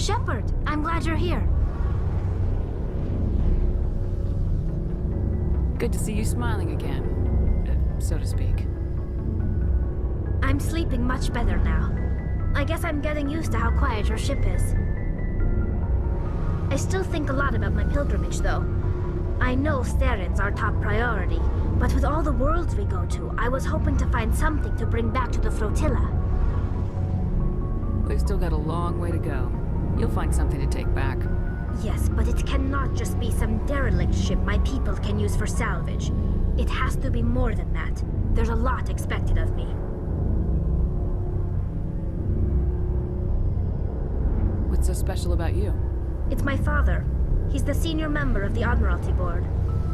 Shepard, I'm glad you're here. Good to see you smiling again, so to speak. I'm sleeping much better now. I guess I'm getting used to how quiet your ship is. I still think a lot about my pilgrimage, though. I know Theron's our top priority, but with all the worlds we go to, I was hoping to find something to bring back to the flotilla. We've still got a long way to go. You'll find something to take back. Yes, but it cannot just be some derelict ship my people can use for salvage. It has to be more than that. There's a lot expected of me. What's so special about you? It's my father. He's the senior member of the Admiralty Board.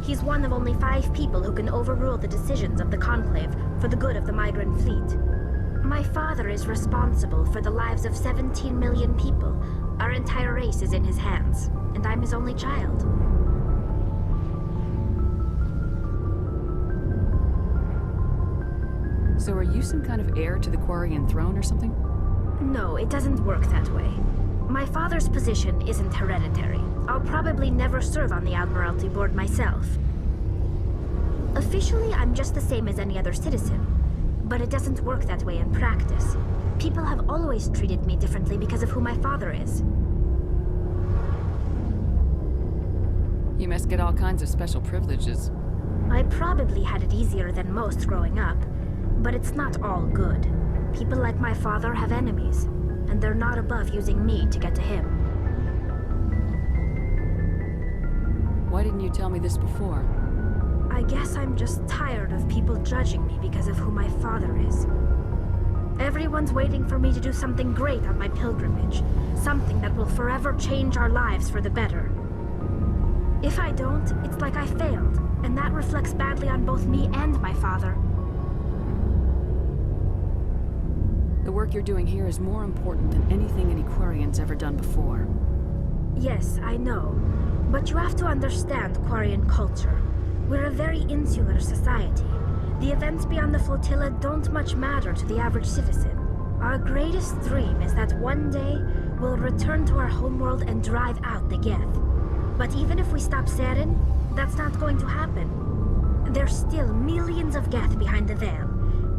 He's one of only 5 people who can overrule the decisions of the Conclave for the good of the migrant fleet. My father is responsible for the lives of 17 million people. Our entire race is in his hands, and I'm his only child. So are you some kind of heir to the Quarian throne or something? No, it doesn't work that way. My father's position isn't hereditary. I'll probably never serve on the Admiralty Board myself. Officially, I'm just the same as any other citizen. But it doesn't work that way in practice. People have always treated me differently because of who my father is. You must get all kinds of special privileges. I probably had it easier than most growing up, but it's not all good. People like my father have enemies, and they're not above using me to get to him. Why didn't you tell me this before? I guess I'm just tired of people judging me because of who my father is. Everyone's waiting for me to do something great on my pilgrimage, something that will forever change our lives for the better. If I don't, it's like I failed, and that reflects badly on both me and my father. The work you're doing here is more important than anything any Quarian's ever done before. Yes, I know. But you have to understand Quarian culture. We're a very insular society. The events beyond the flotilla don't much matter to the average citizen. Our greatest dream is that one day we'll return to our homeworld and drive out the Geth. But even if we stop Seren, that's not going to happen. There's still millions of Geth behind the veil.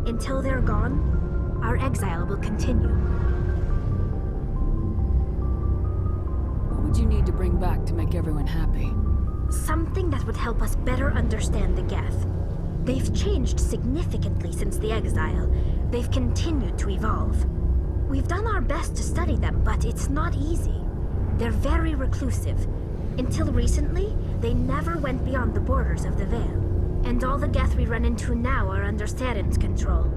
Until they're gone, our exile will continue. What would you need to bring back to make everyone happy? Something that would help us better understand the Geth. They've changed significantly since the exile. They've continued to evolve. We've done our best to study them, but it's not easy. They're very reclusive. Until recently, they never went beyond the borders of the Veil. And all the Geth we run into now are under Seren's control.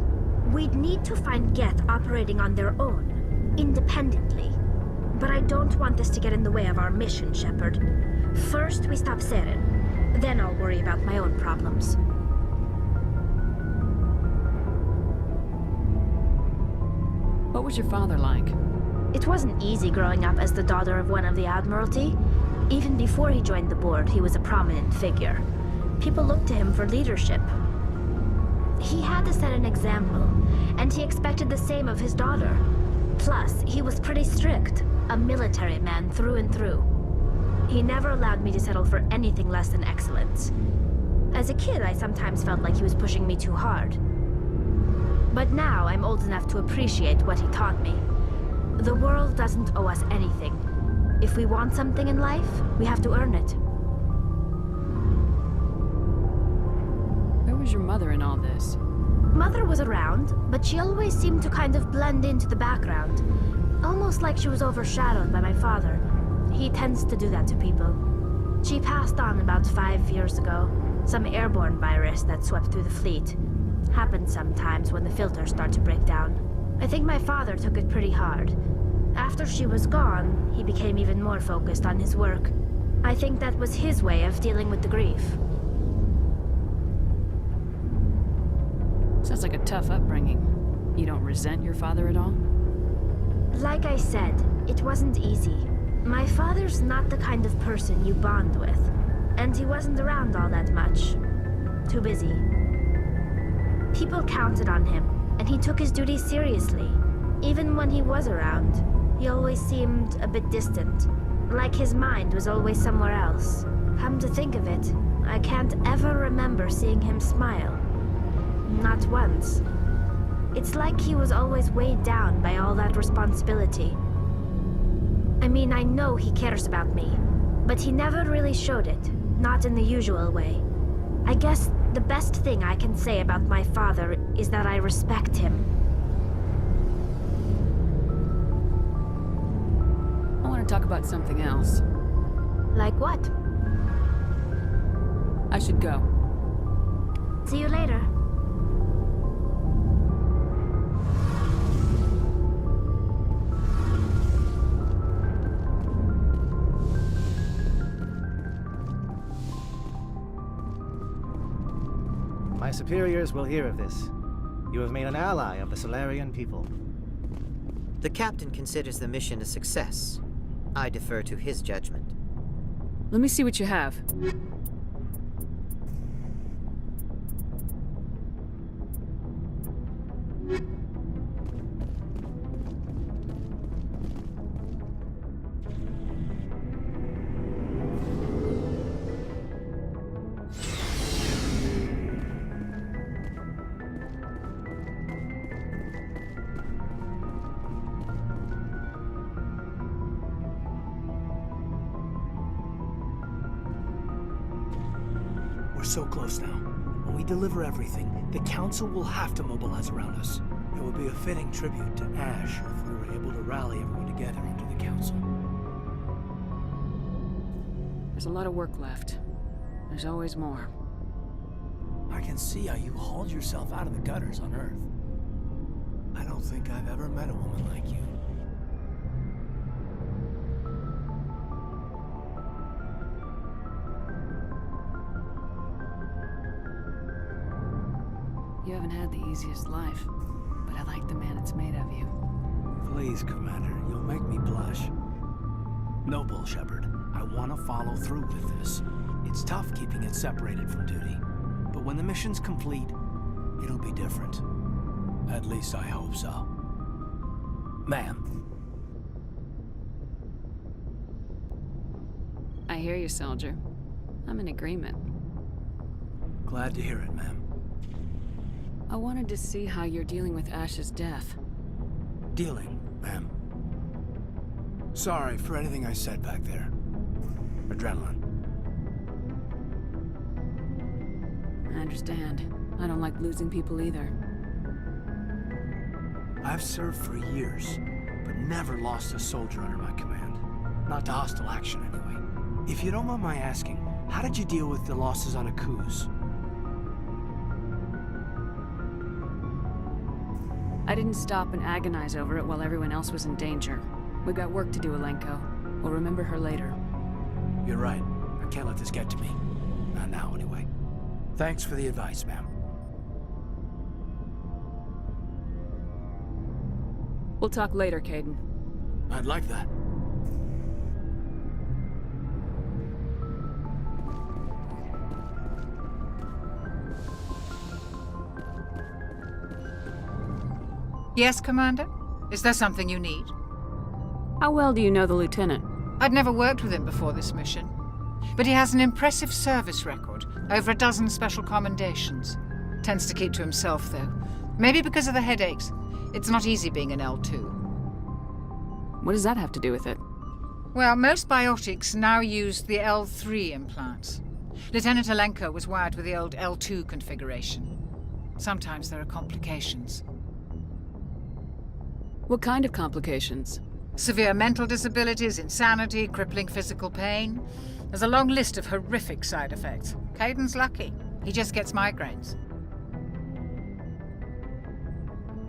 We'd need to find Geth operating on their own, independently. But I don't want this to get in the way of our mission, Shepard. First, we stop Seren. Then I'll worry about my own problems. What was your father like? It wasn't easy growing up as the daughter of one of the Admiralty. Even before he joined the board, he was a prominent figure. People looked to him for leadership. He had to set an example, and he expected the same of his daughter. Plus, he was pretty strict, a military man through and through. He never allowed me to settle for anything less than excellence. As a kid, I sometimes felt like he was pushing me too hard. But now I'm old enough to appreciate what he taught me. The world doesn't owe us anything. If we want something in life, we have to earn it. Where was your mother in all this? Mother was around, but she always seemed to kind of blend into the background. Almost like she was overshadowed by my father. He tends to do that to people. She passed on about 5 years ago. Some airborne virus that swept through the fleet. Happens sometimes when the filters start to break down. I think my father took it pretty hard. After she was gone, he became even more focused on his work. I think that was his way of dealing with the grief. Sounds like a tough upbringing. You don't resent your father at all? Like I said, it wasn't easy. My father's not the kind of person you bond with. And he wasn't around all that much. Too busy. People counted on him, and he took his duties seriously, even when he was around. He always seemed a bit distant, like his mind was always somewhere else. Come to think of it, I can't ever remember seeing him smile. Not once. It's like he was always weighed down by all that responsibility. I mean, I know he cares about me, but he never really showed it, not in the usual way. I guess the best thing I can say about my father is that I respect him. I want to talk about something else. Like what? I should go. See you later. My superiors will hear of this. You have made an ally of the Solarian people. The captain considers the mission a success. I defer to his judgment. Let me see what you have. We're so close now. When we deliver everything, the Council will have to mobilize around us. It would be a fitting tribute to Ash if we were able to rally everyone together under the Council. There's a lot of work left. There's always more. I can see how you hauled yourself out of the gutters on Earth. I don't think I've ever met a woman like you. You haven't had the easiest life, but I like the man it's made of you. Please, Commander, you'll make me blush. No, Bull Shepherd. I want to follow through with this. It's tough keeping it separated from duty, but when the mission's complete, it'll be different. At least I hope so. Ma'am. I hear you, soldier. I'm in agreement. Glad to hear it, ma'am. I wanted to see how you're dealing with Ash's death. Dealing, ma'am. Sorry for anything I said back there. Adrenaline. I understand. I don't like losing people either. I've served for years, but never lost a soldier under my command. Not to hostile action, anyway. If you don't mind my asking, how did you deal with the losses on Akuz? I didn't stop and agonize over it while everyone else was in danger. We got work to do, Alenko. We'll remember her later. You're right. I can't let this get to me. Not now, anyway. Thanks for the advice, ma'am. We'll talk later, Kaidan. I'd like that. Yes, Commander? Is there something you need? How well do you know the Lieutenant? I'd never worked with him before this mission, but he has an impressive service record, over a dozen special commendations. Tends to keep to himself, though. Maybe because of the headaches. It's not easy being an L2. What does that have to do with it? Well, most biotics now use the L3 implants. Lieutenant Alenko was wired with the old L2 configuration. Sometimes there are complications. What kind of complications? Severe mental disabilities, insanity, crippling physical pain. There's a long list of horrific side effects. Kaidan's lucky. He just gets migraines.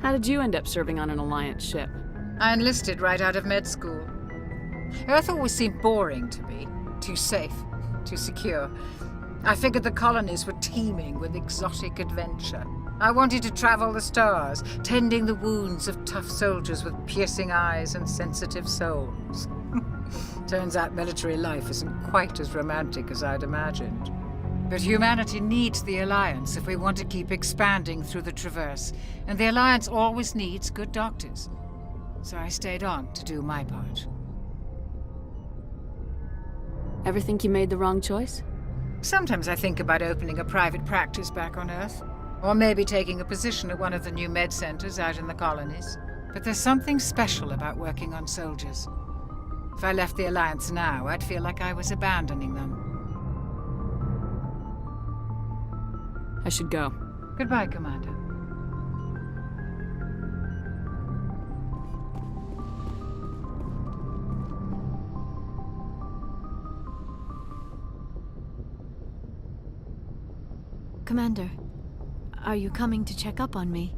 How did you end up serving on an Alliance ship? I enlisted right out of med school. Earth always seemed boring to me. Too safe, too secure. I figured the colonies were teeming with exotic adventure. I wanted to travel the stars, tending the wounds of tough soldiers with piercing eyes and sensitive souls. Turns out military life isn't quite as romantic as I'd imagined. But humanity needs the Alliance if we want to keep expanding through the Traverse, and the Alliance always needs good doctors. so I stayed on to do my part. Ever think you made the wrong choice? Sometimes I think about opening a private practice back on Earth, or maybe taking a position at one of the new med centers out in the colonies. But there's something special about working on soldiers. If I left the Alliance now, I'd feel like I was abandoning them. I should go. Goodbye, Commander. Commander, are you coming to check up on me?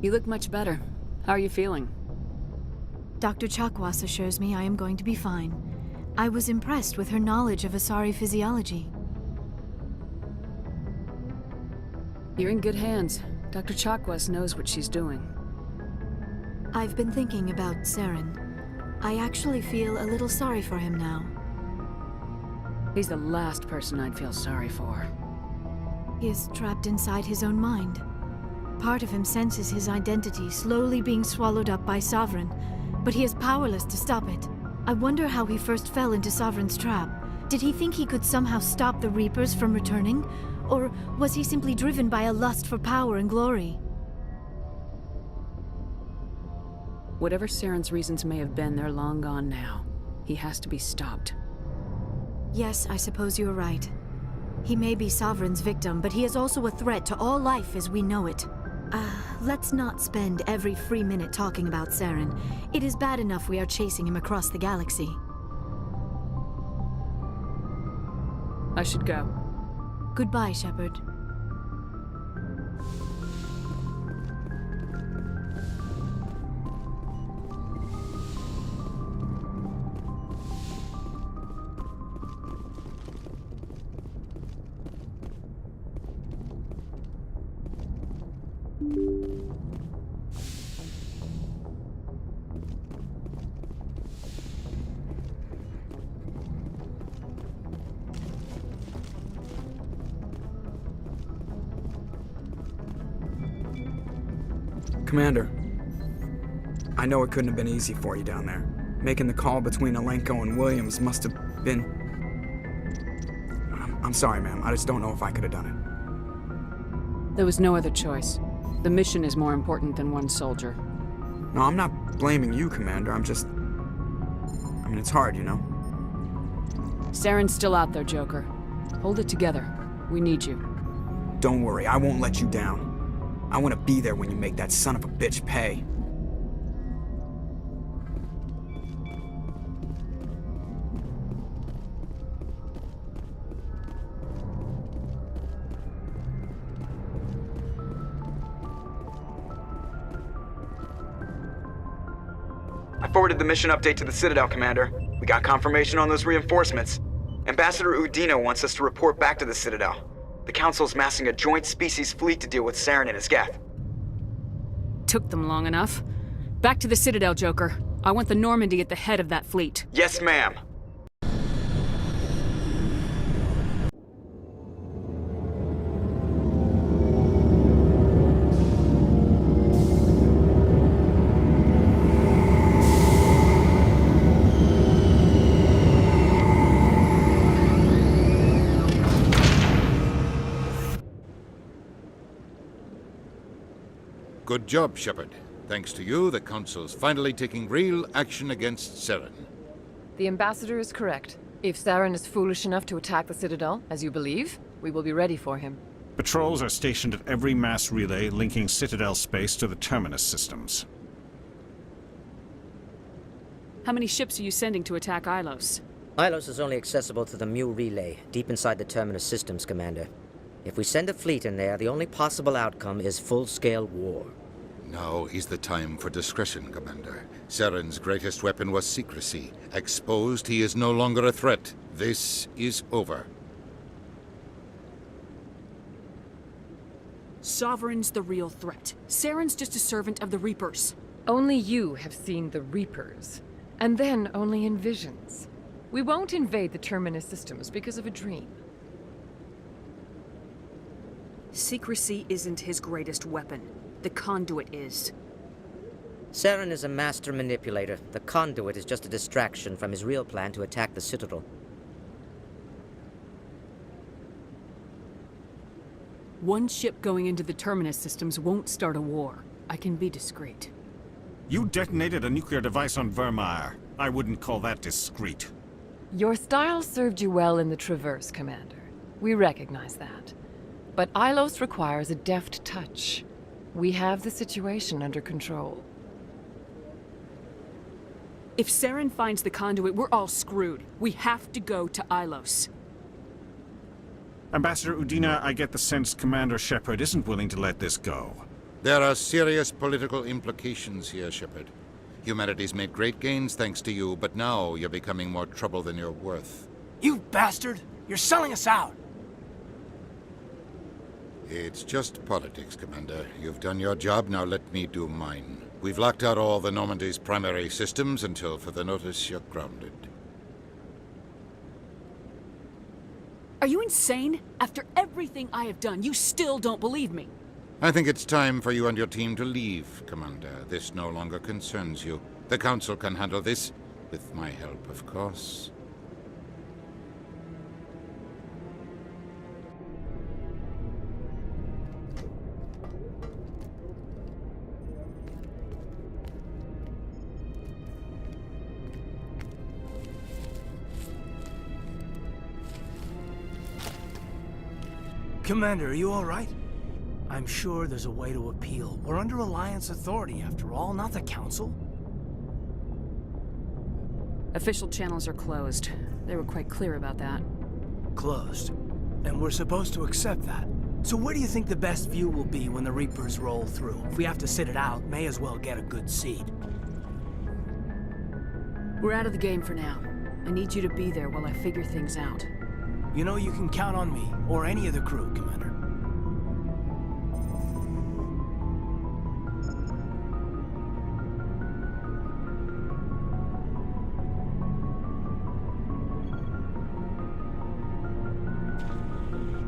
You look much better. How are you feeling? Dr. Chakwas assures me I am going to be fine. I was impressed with her knowledge of Asari physiology. You're in good hands. Dr. Chakwas knows what she's doing. I've been thinking about Saren. I actually feel a little sorry for him now. He's the last person I'd feel sorry for. He is trapped inside his own mind. Part of him senses his identity slowly being swallowed up by Sovereign, but he is powerless to stop it. I wonder how he first fell into Sovereign's trap. Did he think he could somehow stop the Reapers from returning? Or was he simply driven by a lust for power and glory? Whatever Saren's reasons may have been, they're long gone now. He has to be stopped. Yes, I suppose you're right. He may be Sovereign's victim, but he is also a threat to all life as we know it. Let's not spend every free minute talking about Saren. It is bad enough we are chasing him across the galaxy. I should go. Goodbye, Shepard. Commander, I know it couldn't have been easy for you down there. Making the call between Alenko and Williams must have been... I'm sorry, ma'am. I just don't know if I could have done it. There was no other choice. The mission is more important than one soldier. No, I'm not blaming you, Commander. I'm just... I mean, it's hard, you know? Saren's still out there, Joker. Hold it together. We need you. Don't worry, I won't let you down. I want to be there when you make that son of a bitch pay. I forwarded the mission update to the Citadel, Commander. We got confirmation on those reinforcements. Ambassador Udino wants us to report back to the Citadel. The Council's massing a joint species fleet to deal with Saren and his Geth. Took them long enough. Back to the Citadel, Joker. I want the Normandy at the head of that fleet. Yes, ma'am. Good job, Shepard. Thanks to you, the Council's finally taking real action against Saren. The Ambassador is correct. If Saren is foolish enough to attack the Citadel, as you believe, we will be ready for him. Patrols are stationed at every mass relay linking Citadel space to the Terminus systems. How many ships are you sending to attack Ilos? Ilos is only accessible to the Mu relay, deep inside the Terminus systems, Commander. If we send a fleet in there, the only possible outcome is full-scale war. Now is the time for discretion, Commander. Saren's greatest weapon was secrecy. Exposed, he is no longer a threat. This is over. Sovereign's the real threat. Saren's just a servant of the Reapers. Only you have seen the Reapers. And then only in visions. We won't invade the Terminus systems because of a dream. Secrecy isn't his greatest weapon. the conduit is. Saren is a master manipulator. The conduit is just a distraction from his real plan to attack the Citadel. One ship going into the Terminus systems won't start a war. I can be discreet. You detonated a nuclear device on Vermeer. I wouldn't call that discreet. Your style served you well in the Traverse, Commander. We recognize that. But Ilos requires a deft touch. We have the situation under control. If Saren finds the conduit, we're all screwed. We have to go to Ilos. Ambassador Udina, I get the sense Commander Shepard isn't willing to let this go. There are serious political implications here, Shepard. Humanity's made great gains thanks to you, but now you're becoming more trouble than you're worth. You bastard! You're selling us out! It's just politics, Commander. You've done your job, now let me do mine. We've locked out all the Normandy's primary systems until further notice you're grounded. Are you insane? After everything I have done, you still don't believe me. I think it's time for you and your team to leave, Commander. This no longer concerns you. The Council can handle this, with my help, of course. Commander, are you all right? I'm sure there's a way to appeal. We're under Alliance authority, after all, not the Council. Official channels are closed. They were quite clear about that. Closed. And we're supposed to accept that. So where do you think the best view will be when the Reapers roll through? If we have to sit it out, may as well get a good seat. We're out of the game for now. I need you to be there while I figure things out. You know you can count on me, or any of the crew, Commander.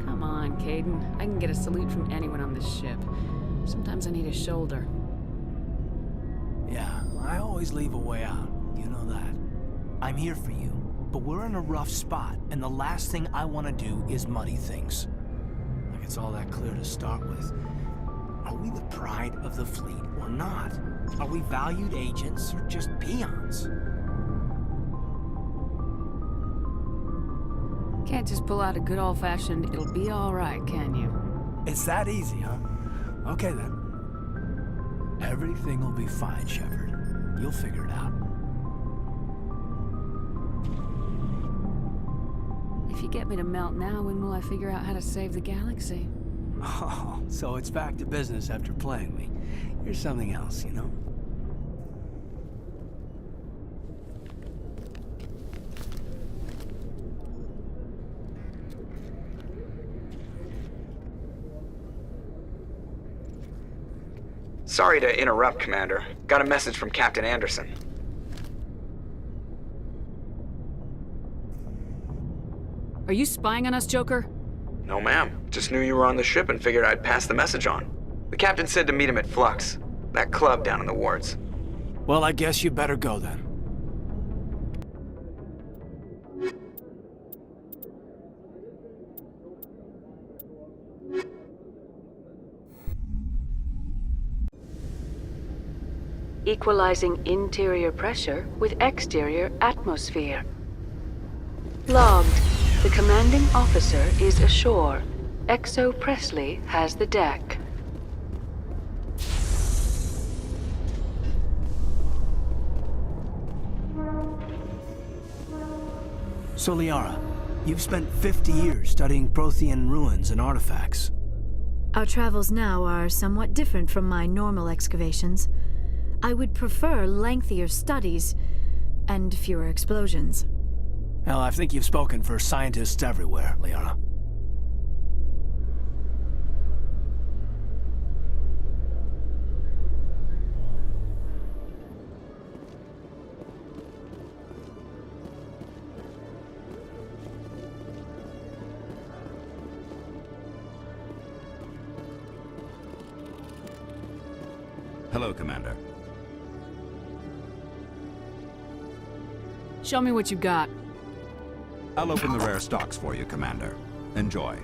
Come on, Kaidan. I can get a salute from anyone on this ship. Sometimes I need a shoulder. Yeah, I always leave a way out. You know that. I'm here for you. But we're in a rough spot, and the last thing I want to do is muddy things. Like it's all that clear to start with. Are we the pride of the fleet or not? Are we valued agents or just peons? Can't just pull out a good old-fashioned, it'll be all right, can you? It's that easy, huh? Okay then. Everything will be fine, Shepard. You'll figure it out. If you get me to melt now, when will I figure out how to save the galaxy? Oh, so it's back to business after playing me. You're something else, you know? Sorry to interrupt, Commander. Got a message from Captain Anderson. Are you spying on us, Joker? No, ma'am. Just knew you were on the ship and figured I'd pass the message on. The captain said to meet him at Flux, that club down in the wards. Well, I guess you better go then. Equalizing interior pressure with exterior atmosphere. Logged. The commanding officer is ashore. Exo Presley has the deck. So, Liara, you've spent 50 years studying Prothean ruins and artifacts. Our travels now are somewhat different from my normal excavations. I would prefer lengthier studies and fewer explosions. Hell, I think you've spoken for scientists everywhere, Liara. Hello, Commander. Show me what you got. I'll open the rare stocks for you, Commander. Enjoy.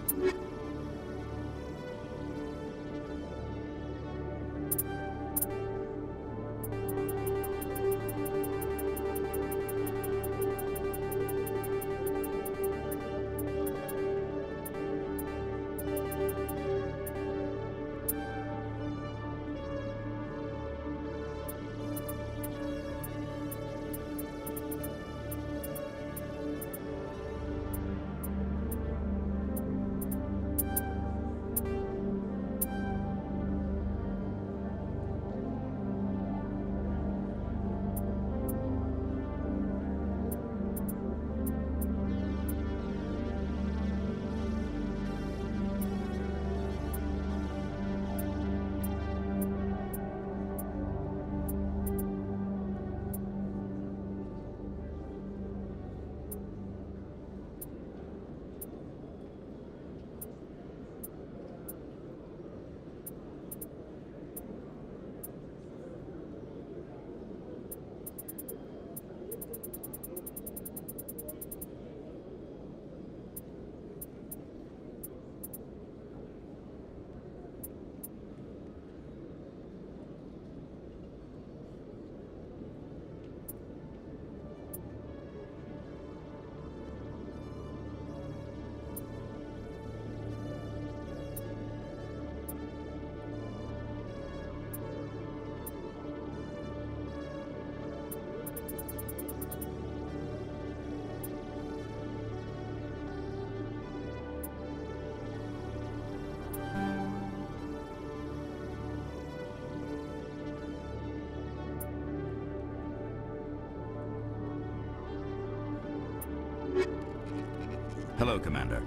Hello, Commander.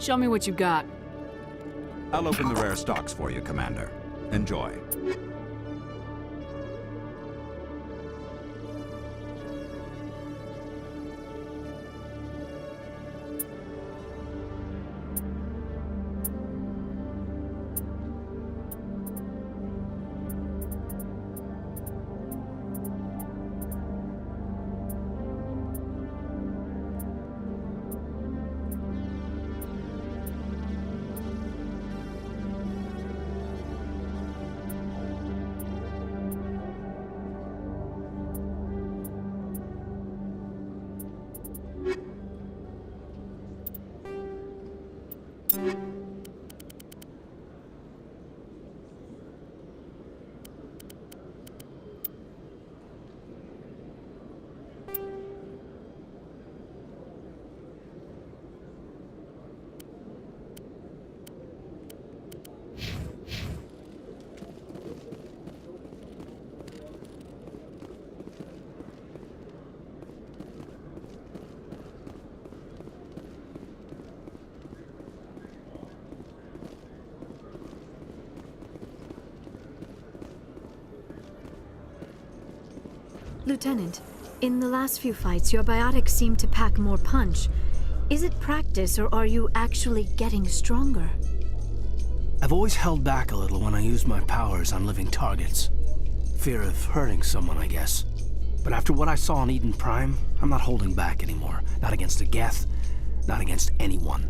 Show me what you got. I'll open the rare stocks for you, Commander. Enjoy. Lieutenant, in the last few fights, your biotics seem to pack more punch. Is it practice, or are you actually getting stronger? I've always held back a little when I used my powers on living targets. Fear of hurting someone, I guess. But after what I saw in Eden Prime, I'm not holding back anymore. Not against a Geth, not against anyone.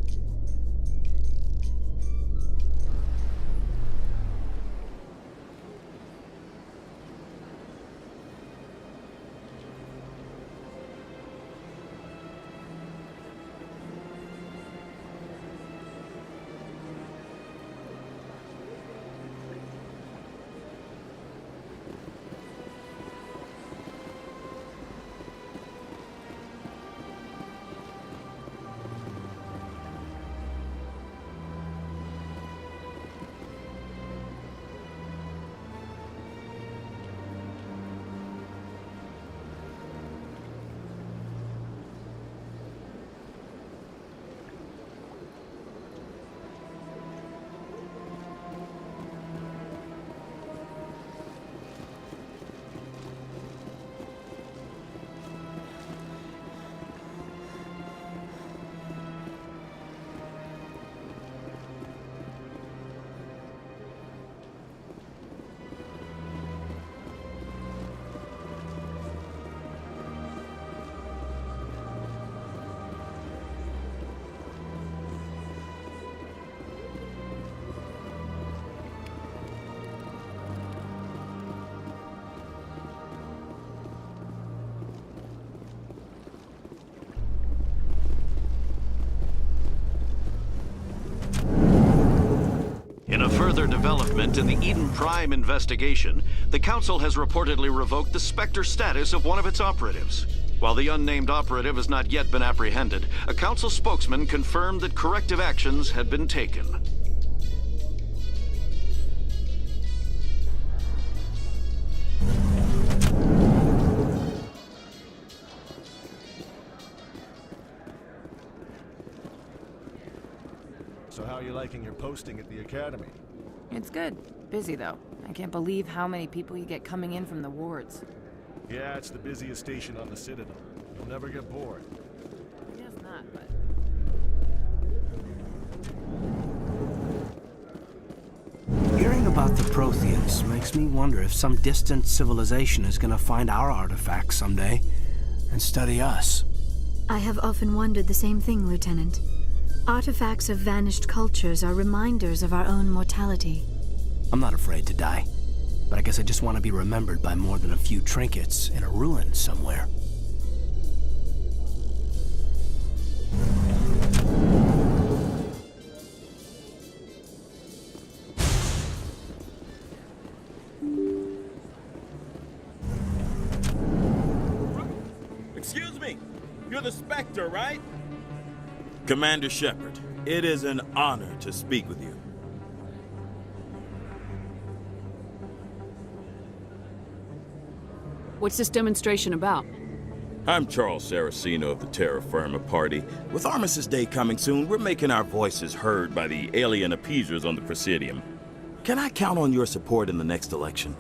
further development in the Eden Prime investigation, the Council has reportedly revoked the Spectre status of one of its operatives. While the unnamed operative has not yet been apprehended, a Council spokesman confirmed that corrective actions had been taken. So how are you liking your posting at the Academy? It's good. Busy, though. I can't believe how many people you get coming in from the wards. Yeah, it's the busiest station on the Citadel. You'll never get bored. I guess not, but... Hearing about the Protheans makes me wonder if some distant civilization is gonna find our artifacts someday and study us. I have often wondered the same thing, Lieutenant. Artifacts of vanished cultures are reminders of our own mortality. I'm not afraid to die, but I guess I just want to be remembered by more than a few trinkets in a ruin somewhere. Excuse me, you're the Spectre, right? Commander Shepard, it is an honor to speak with you. What's this demonstration about? I'm Charles Saraceno of the Terra Firma Party. With Armistice Day coming soon, we're making our voices heard by the alien appeasers on the Presidium. Can I count on your support in the next election?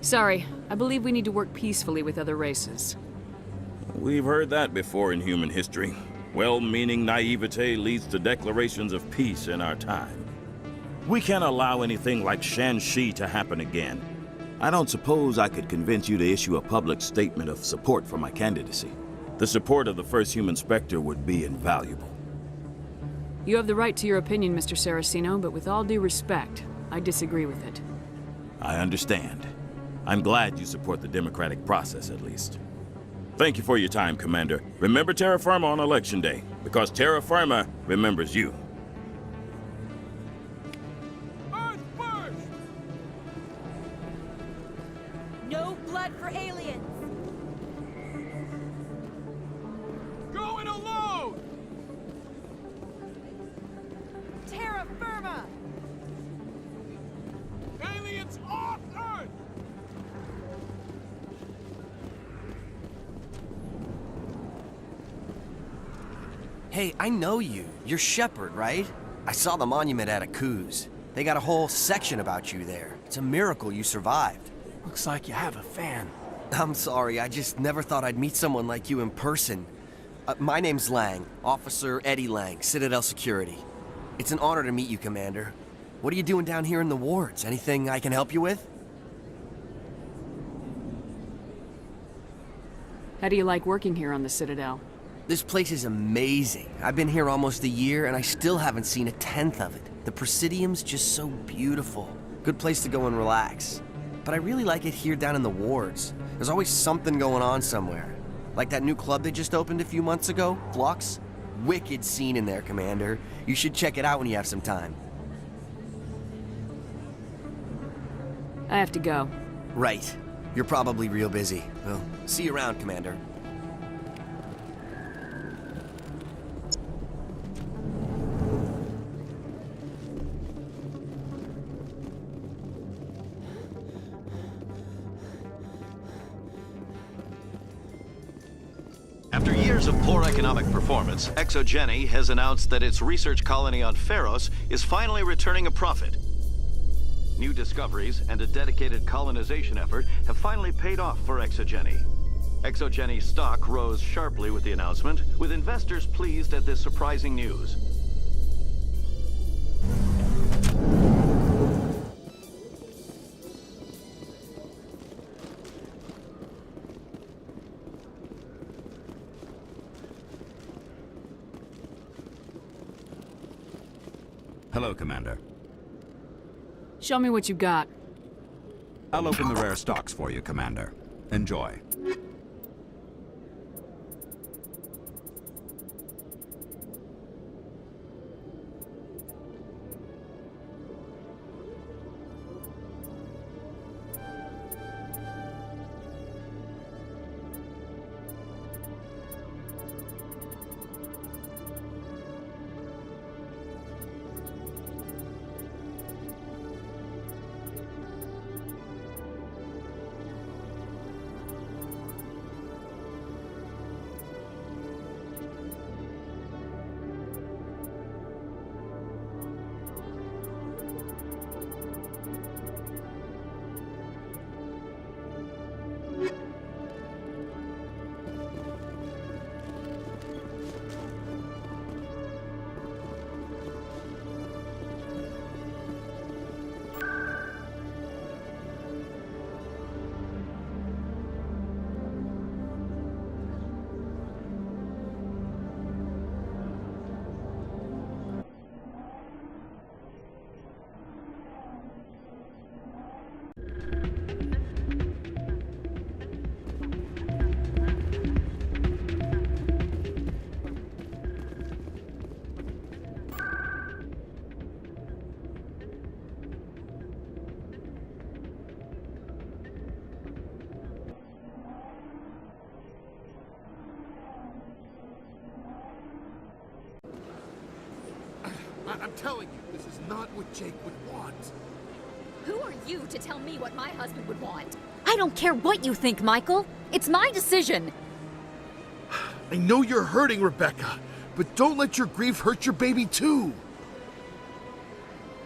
Sorry, I believe we need to work peacefully with other races. We've heard that before in human history. Well-meaning naivete leads to declarations of peace in our time. We can't allow anything like Shan-Shi to happen again. I don't suppose I could convince you to issue a public statement of support for my candidacy. The support of the first human Spectre would be invaluable. You have the right to your opinion, Mr. Saraceno, but with all due respect, I disagree with it. I understand. I'm glad you support the democratic process, at least. Thank you for your time, Commander. Remember Terra Firma on Election Day, because Terra Firma remembers you. Earth first! No blood for aliens! Going alone! Terra Firma! Aliens off Earth! Hey, I know you. You're Shepard, right? I saw the monument at Akuz. They got a whole section about you there. It's a miracle you survived. Looks like you have a fan. I'm sorry, I just never thought I'd meet someone like you in person. My name's Lang, Officer Eddie Lang, Citadel Security. It's an honor to meet you, Commander. What are you doing down here in the wards? Anything I can help you with? How do you like working here on the Citadel? This place is amazing. I've been here almost a year, and I still haven't seen a tenth of it. The Presidium's just so beautiful. Good place to go and relax. But I really like it here down in the wards. There's always something going on somewhere. Like that new club they just opened a few months ago, Flux. Wicked scene in there, Commander. You should check it out when you have some time. I have to go. Right. You're probably real busy. Well, see you around, Commander. After years of poor economic performance, Exogeny has announced that its research colony on Pharos is finally returning a profit. New discoveries and a dedicated colonization effort have finally paid off for Exogeny. Exogeny stock rose sharply with the announcement, with investors pleased at this surprising news. Hello, Commander. Show me what you got. I'll open the rare stocks for you, Commander. Enjoy. I'm telling you, this is not what Jake would want. Who are you to tell me what my husband would want? I don't care what you think, Michael. It's my decision. I know you're hurting, Rebecca, but don't let your grief hurt your baby too.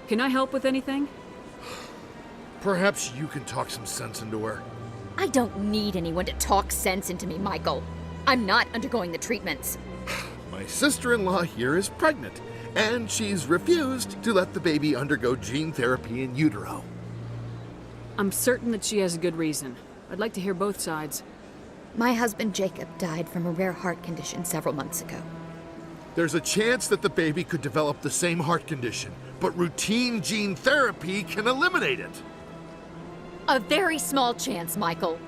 Can I help with anything? Perhaps you can talk some sense into her. I don't need anyone to talk sense into me, Michael. I'm not undergoing the treatments. My sister-in-law here is pregnant, and she's refused to let the baby undergo gene therapy in utero. I'm certain that she has a good reason. I'd like to hear both sides. My husband Jacob died from a rare heart condition several months ago. There's a chance that the baby could develop the same heart condition, but routine gene therapy can eliminate it. A very small chance, Michael.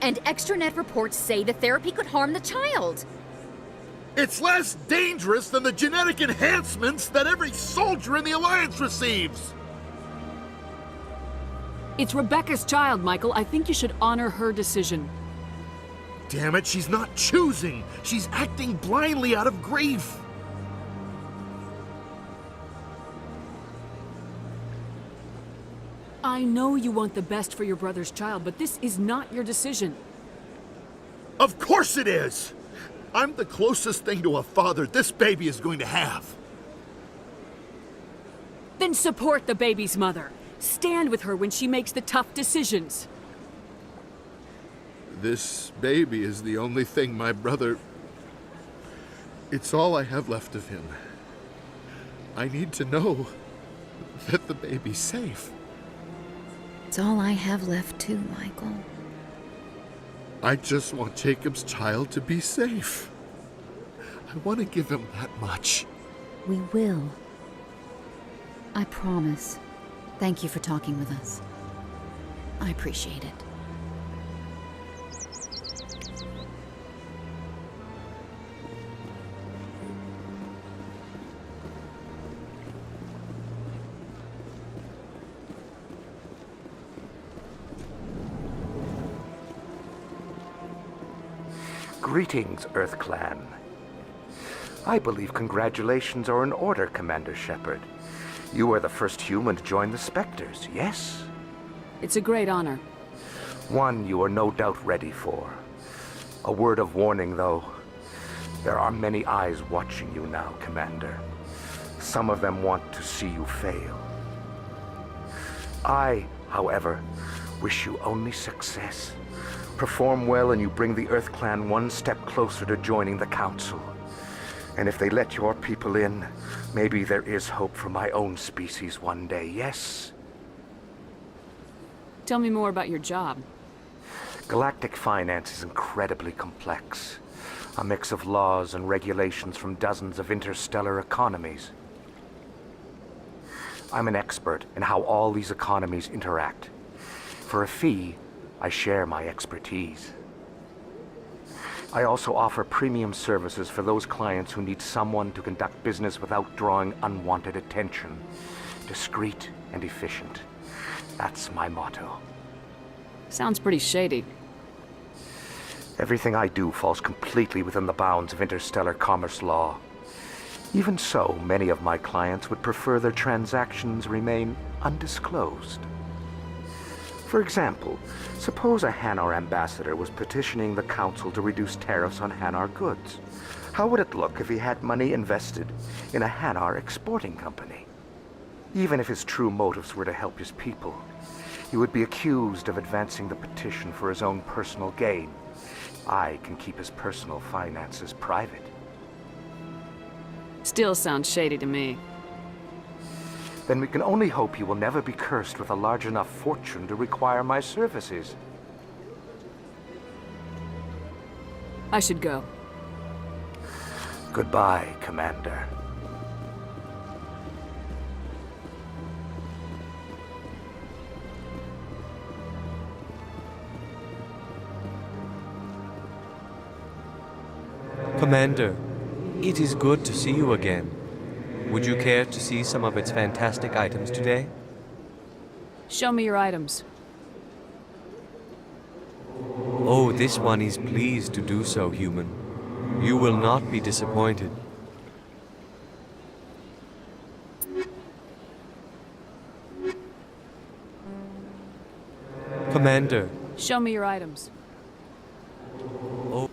And extranet reports say the therapy could harm the child. It's less dangerous than the genetic enhancements that every soldier in the Alliance receives. It's Rebecca's child, Michael. I think you should honor her decision. Damn it, she's not choosing. She's acting blindly out of grief. I know you want the best for your brother's child, but this is not your decision. Of course it is! I'm the closest thing to a father this baby is going to have. Then support the baby's mother. Stand with her when she makes the tough decisions. This baby is the only thing my brother... It's all I have left of him. I need to know that the baby's safe. It's all I have left too, Michael. I just want Jacob's child to be safe. I want to give him that much. We will. I promise. Thank you for talking with us. I appreciate it. Greetings, Earth Clan. I believe congratulations are in order, Commander Shepard. You are the first human to join the Spectres, yes? It's a great honor. One you are no doubt ready for. A word of warning, though. There are many eyes watching you now, Commander. Some of them want to see you fail. I, however, wish you only success. Perform well and you bring the Earth Clan one step closer to joining the Council. And if they let your people in, maybe there is hope for my own species one day, yes? Tell me more about your job. Galactic finance is incredibly complex. A mix of laws and regulations from dozens of interstellar economies. I'm an expert in how all these economies interact. For a fee, I share my expertise. I also offer premium services for those clients who need someone to conduct business without drawing unwanted attention. Discreet and efficient. That's my motto. Sounds pretty shady. Everything I do falls completely within the bounds of interstellar commerce law. Even so, many of my clients would prefer their transactions remain undisclosed. For example, suppose a Hanar ambassador was petitioning the Council to reduce tariffs on Hanar goods. How would it look if he had money invested in a Hanar exporting company? Even if his true motives were to help his people, he would be accused of advancing the petition for his own personal gain. I can keep his personal finances private. Still sounds shady to me. Then we can only hope he will never be cursed with a large enough fortune to require my services. I should go. Goodbye, Commander. Commander, it is good to see you again. Would you care to see some of its fantastic items today? Show me your items. Oh, this one is pleased to do so, human. You will not be disappointed. Commander. Show me your items. Oh.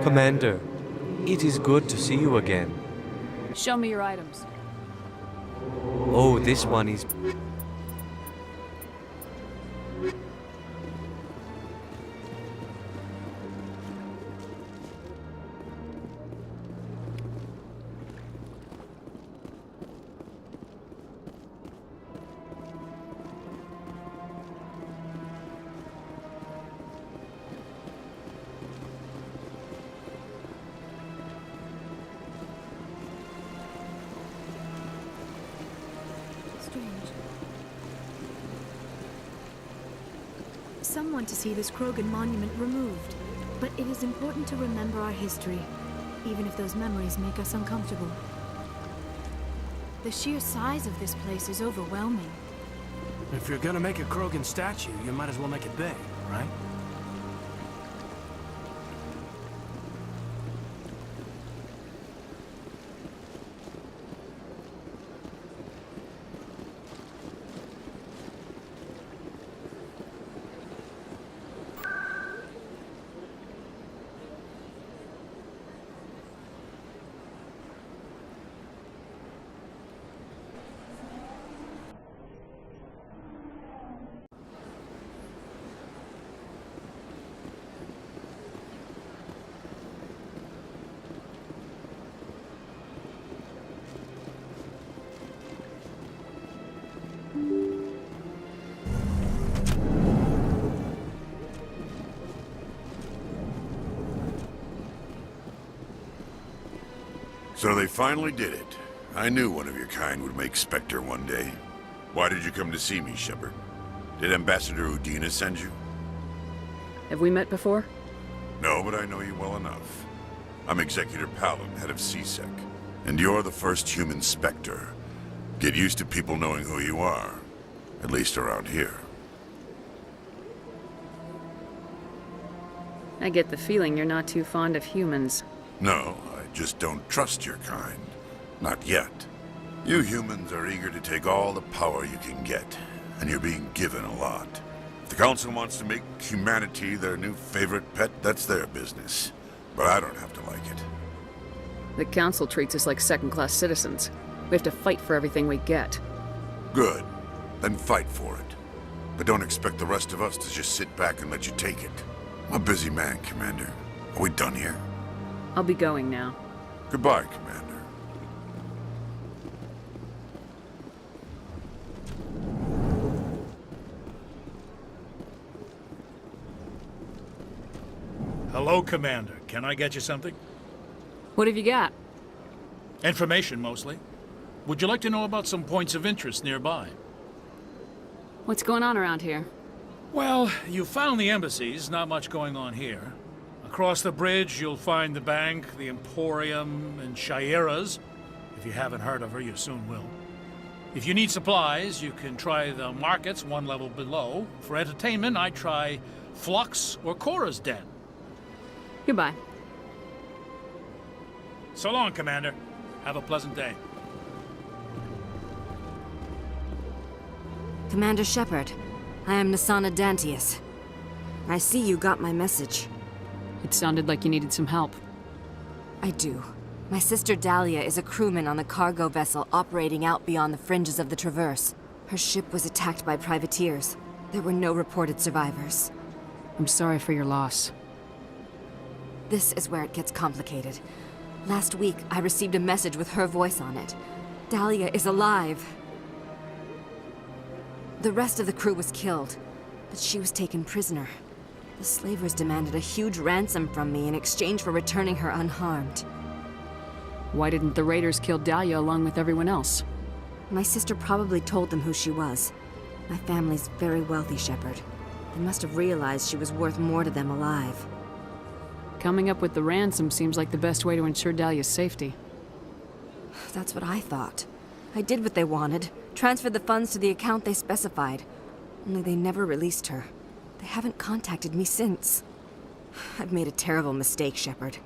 Commander, it is good to see you again. Show me your items. Oh, this one is... Some want to see this Krogan monument removed, but it is important to remember our history, even if those memories make us uncomfortable. The sheer size of this place is overwhelming. If you're gonna make a Krogan statue, you might as well make it big, right? So they finally did it. I knew one of your kind would make Spectre one day. Why did you come to see me, Shepard? Did Ambassador Udina send you? Have we met before? No, but I know you well enough. I'm Executor Palin, head of C-Sec. And you're the first human Spectre. Get used to people knowing who you are. At least around here. I get the feeling you're not too fond of humans. No, I just don't trust your kind. Not yet. You humans are eager to take all the power you can get, and you're being given a lot. If the Council wants to make humanity their new favorite pet, that's their business. But I don't have to like it. The Council treats us like second-class citizens. We have to fight for everything we get. Good. Then fight for it. But don't expect the rest of us to just sit back and let you take it. I'm a busy man, Commander. Are we done here? I'll be going now. Goodbye, Commander. Hello, Commander. Can I get you something? What have you got? Information, mostly. Would you like to know about some points of interest nearby? What's going on around here? Well, you found the embassies. Not much going on here. Across the bridge, you'll find the bank, the Emporium, and Shayera's. If you haven't heard of her, you soon will. If you need supplies, you can try the markets one level below. For entertainment, I'd try Flux or Cora's Den. Goodbye. So long, Commander. Have a pleasant day. Commander Shepard, I am Nasana Dantius. I see you got my message. It sounded like you needed some help. I do. My sister Dahlia is a crewman on the cargo vessel operating out beyond the fringes of the Traverse. Her ship was attacked by privateers. There were no reported survivors. I'm sorry for your loss. This is where it gets complicated. Last week, I received a message with her voice on it. Dahlia is alive. The rest of the crew was killed, but she was taken prisoner. The slavers demanded a huge ransom from me in exchange for returning her unharmed. Why didn't the raiders kill Dahlia along with everyone else? My sister probably told them who she was. My family's very wealthy, Shepard. They must have realized she was worth more to them alive. Coming up with the ransom seems like the best way to ensure Dahlia's safety. That's what I thought. I did what they wanted. Transferred the funds to the account they specified. Only they never released her. They haven't contacted me since. I've made a terrible mistake, Shepard.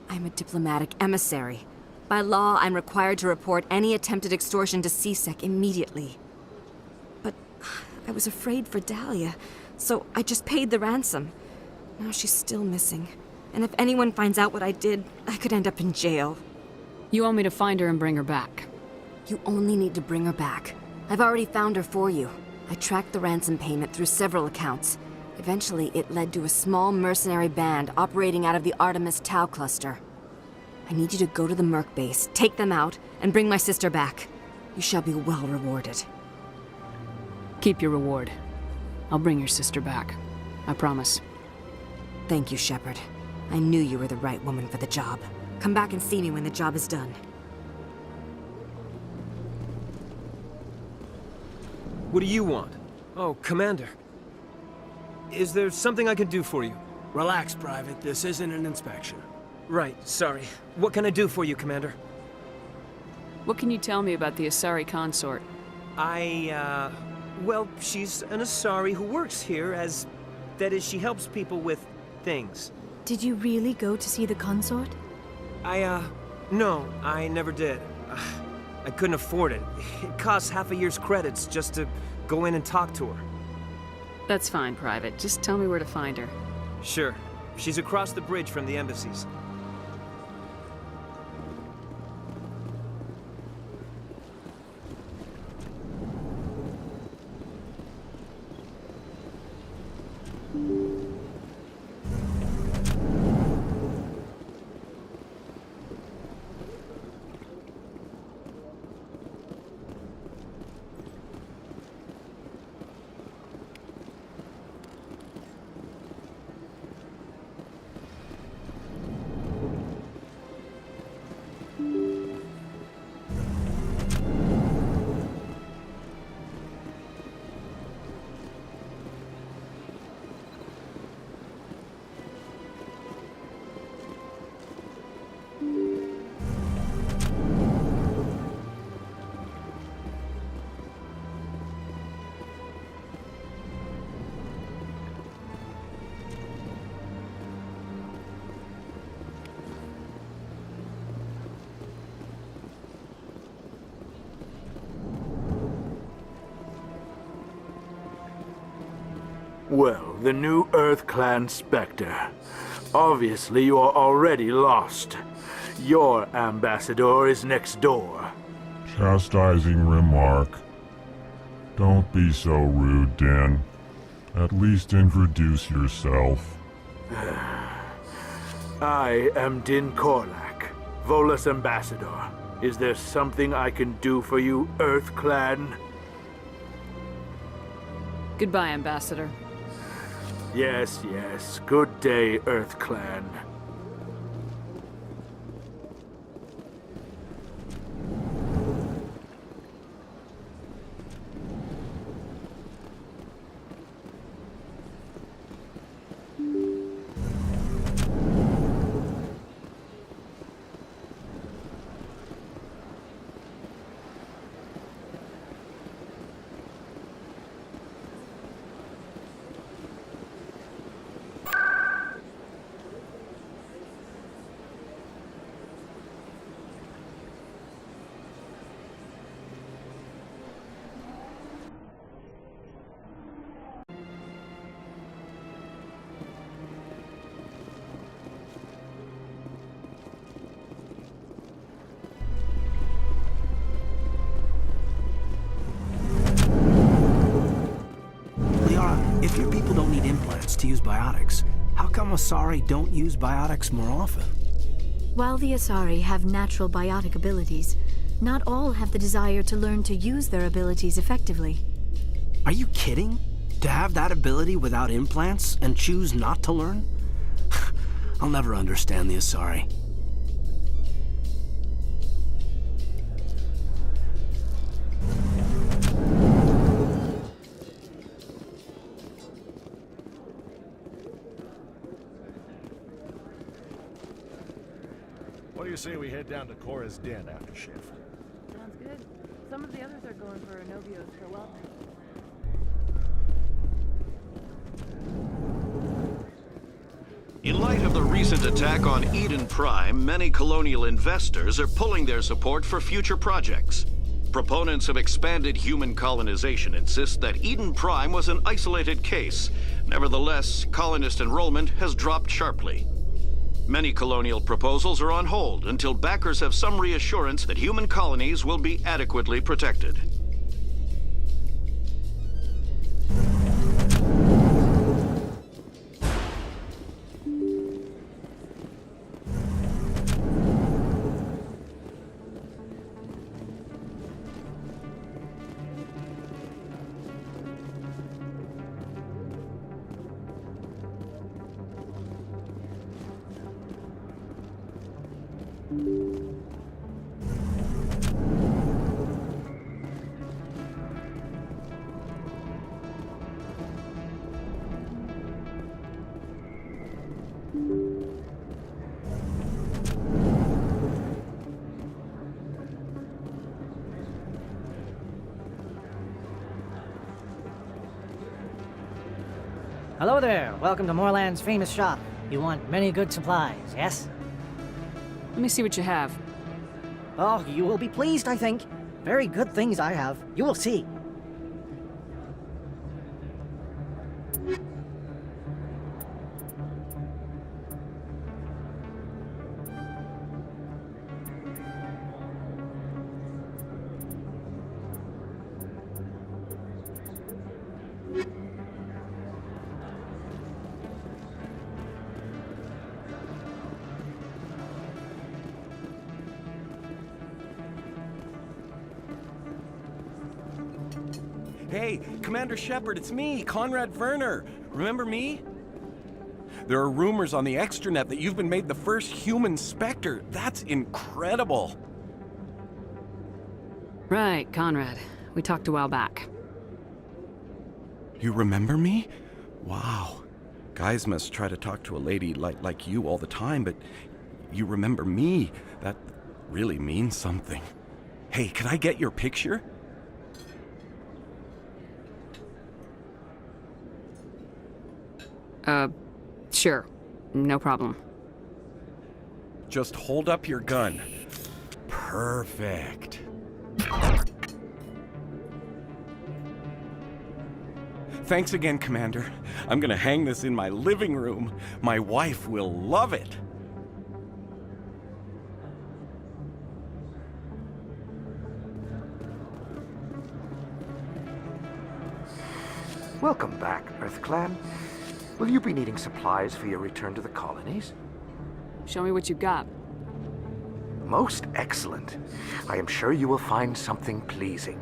I'm a diplomatic emissary. By law, I'm required to report any attempted extortion to C-Sec immediately. But I was afraid for Dahlia, so I just paid the ransom. Now she's still missing. And if anyone finds out what I did, I could end up in jail. You want me to find her and bring her back? You only need to bring her back. I've already found her for you. I tracked the ransom payment through several accounts. Eventually, it led to a small mercenary band operating out of the Artemis Tau cluster. I need you to go to the Merc base, take them out, and bring my sister back. You shall be well rewarded. Keep your reward. I'll bring your sister back. I promise. Thank you, Shepard. I knew you were the right woman for the job. Come back and see me when the job is done. What do you want? Oh, Commander. Is there something I can do for you? Relax, Private. This isn't an inspection. Right, sorry. What can I do for you, Commander? What can you tell me about the Asari consort? Well, she's an Asari who works here as... That is, she helps people with things. Did you really go to see the consort? No, I never did. I couldn't afford it. It costs half a year's credits just to go in and talk to her. That's fine, Private. Just tell me where to find her. Sure. She's across the bridge from the embassies. Well, the new Earth Clan Spectre. Obviously, you are already lost. Your ambassador is next door. Chastising remark. Don't be so rude, Din. At least introduce yourself. I am Din Korlak, Volus ambassador. Is there something I can do for you, Earth Clan? Goodbye, Ambassador. Yes, yes. Good day, Earth Clan. If your people don't need implants to use biotics, how come Asari don't use biotics more often? While the Asari have natural biotic abilities, not all have the desire to learn to use their abilities effectively. Are you kidding? To have that ability without implants and choose not to learn? I'll never understand the Asari. say we head down to Cora's den after shift? Sounds good. Some of the others are going for Novio's farewell night. In light of the recent attack on Eden Prime, many colonial investors are pulling their support for future projects. Proponents of expanded human colonization insist that Eden Prime was an isolated case. Nevertheless, colonist enrollment has dropped sharply. Many colonial proposals are on hold until backers have some reassurance that human colonies will be adequately protected. Hello there. Welcome to Moorland's famous shop. You want many good supplies, yes? Let me see what you have. Oh, you will be pleased, I think. Very good things I have. You will see. Hey, Commander Shepard, it's me, Conrad Werner. Remember me? There are rumors on the extranet that you've been made the first human Spectre. That's incredible. Right, Conrad. We talked a while back. You remember me? Wow. Guys must try to talk to a lady like you all the time, but you remember me. That really means something. Hey, could I get your picture? Sure. No problem. Just hold up your gun. Perfect. Thanks again, Commander. I'm gonna hang this in my living room. My wife will love it. Welcome back, EarthClan. Will you be needing supplies for your return to the colonies? Show me what you got. Most excellent. I am sure you will find something pleasing.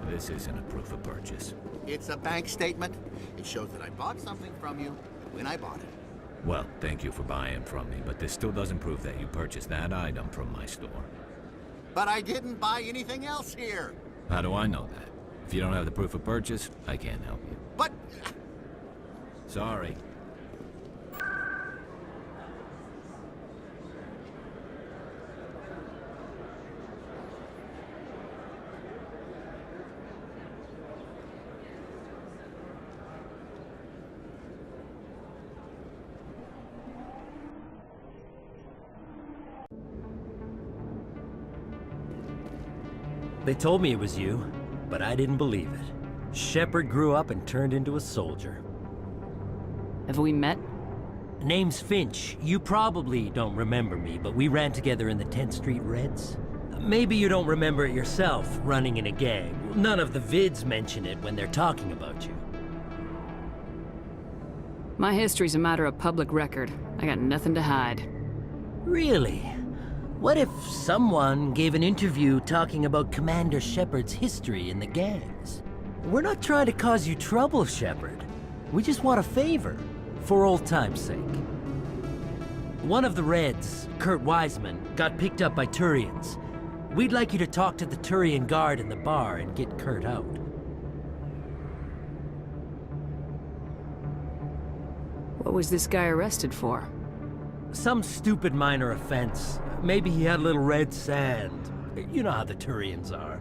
This isn't a proof of purchase. It's a bank statement. It shows that I bought something from you when I bought it. Well, thank you for buying from me, but this still doesn't prove that you purchased that item from my store. But I didn't buy anything else here. How do I know that? If you don't have the proof of purchase, I can't help you. But... Sorry. They told me it was you, but I didn't believe it. Shepard grew up and turned into a soldier. Have we met? Name's Finch. You probably don't remember me, but we ran together in the 10th Street Reds. Maybe you don't remember it yourself, running in a gang. None of the vids mention it when they're talking about you. My history's a matter of public record. I got nothing to hide. Really? What if someone gave an interview talking about Commander Shepard's history in the gangs? We're not trying to cause you trouble, Shepard. We just want a favor, for old time's sake. One of the Reds, Kurt Wiseman, got picked up by Turians. We'd like you to talk to the Turian guard in the bar and get Kurt out. What was this guy arrested for? Some stupid minor offense. Maybe he had a little red sand. You know how the Turians are.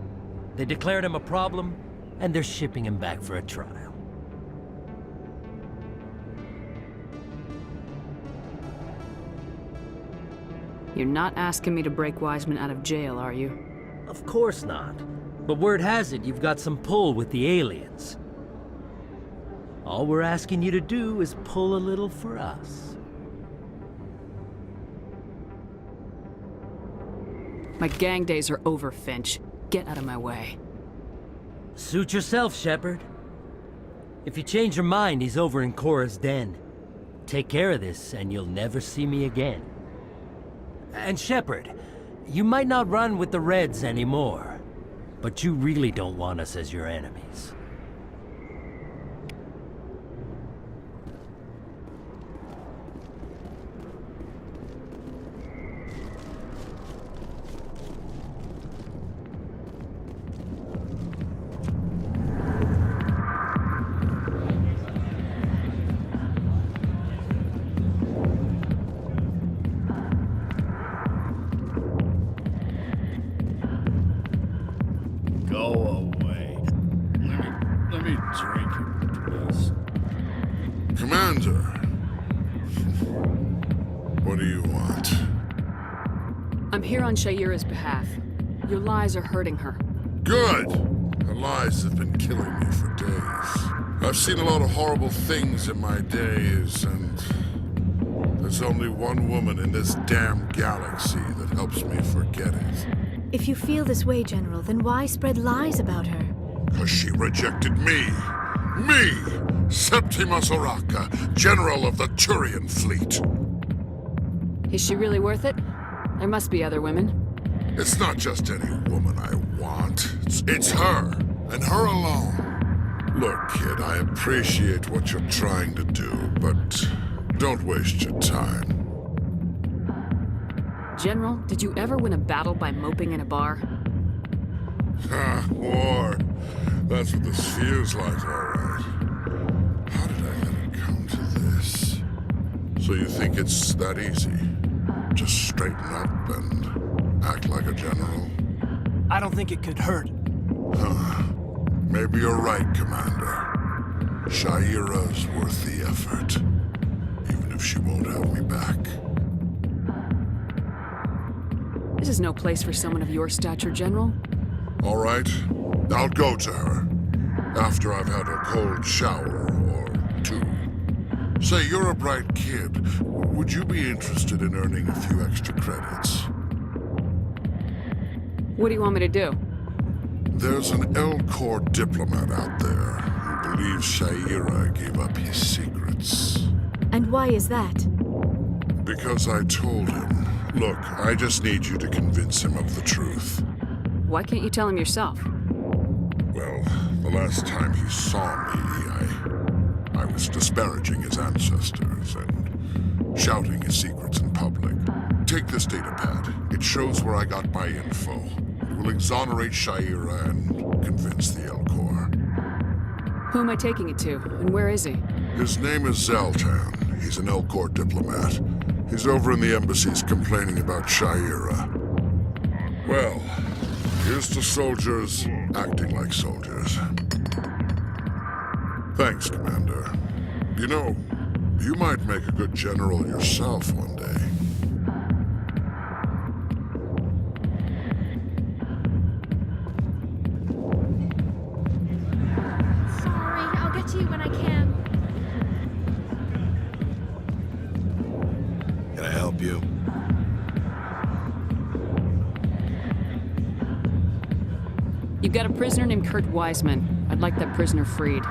They declared him a problem, and they're shipping him back for a trial. You're not asking me to break Wiseman out of jail, are you? Of course not. But word has it you've got some pull with the aliens. All we're asking you to do is pull a little for us. My gang days are over, Finch. Get out of my way. Suit yourself, Shepard. If you change your mind, he's over in Cora's den. Take care of this, and you'll never see me again. And Shepard, you might not run with the Reds anymore, but you really don't want us as your enemies. Go away. Let me drink it, please. Commander. What do you want? I'm here on Shaira's behalf. Your lies are hurting her. Good! Her lies have been killing me for days. I've seen a lot of horrible things in my days, and there's only one woman in this damn galaxy that helps me forget it. If you feel this way, General, then why spread lies about her? Because she rejected me! Me! Septimus Oraka, General of the Turian Fleet! Is she really worth it? There must be other women. It's not just any woman I want. It's her, and her alone. Look, kid, I appreciate what you're trying to do, but don't waste your time. General, did you ever win a battle by moping in a bar? Ha, war. That's what this feels like, all right. How did I let it come to this? So you think it's that easy? Just straighten up and act like a general? I don't think it could hurt. Huh. Maybe you're right, Commander. Shaira's worth the effort, even if she won't have me back. This is no place for someone of your stature, General. All right, I'll go to her. After I've had a cold shower or two. Say, you're a bright kid. Would you be interested in earning a few extra credits? What do you want me to do? There's an Elcor diplomat out there who believes Shaira gave up his secrets. And why is that? Because I told him. Look, I just need you to convince him of the truth. Why can't you tell him yourself? Well, the last time he saw me, I was disparaging his ancestors and shouting his secrets in public. Take this data pad. It shows where I got my info. It will exonerate Shaira and convince the Elcor. Who am I taking it to, and where is he? His name is Zaltan. He's an Elcor diplomat. He's over in the embassies complaining about Shaira. Well, here's to soldiers acting like soldiers. Thanks, Commander. You know, you might make a good general yourself one day. got a prisoner named Kurt Wiseman. I'd like that prisoner freed.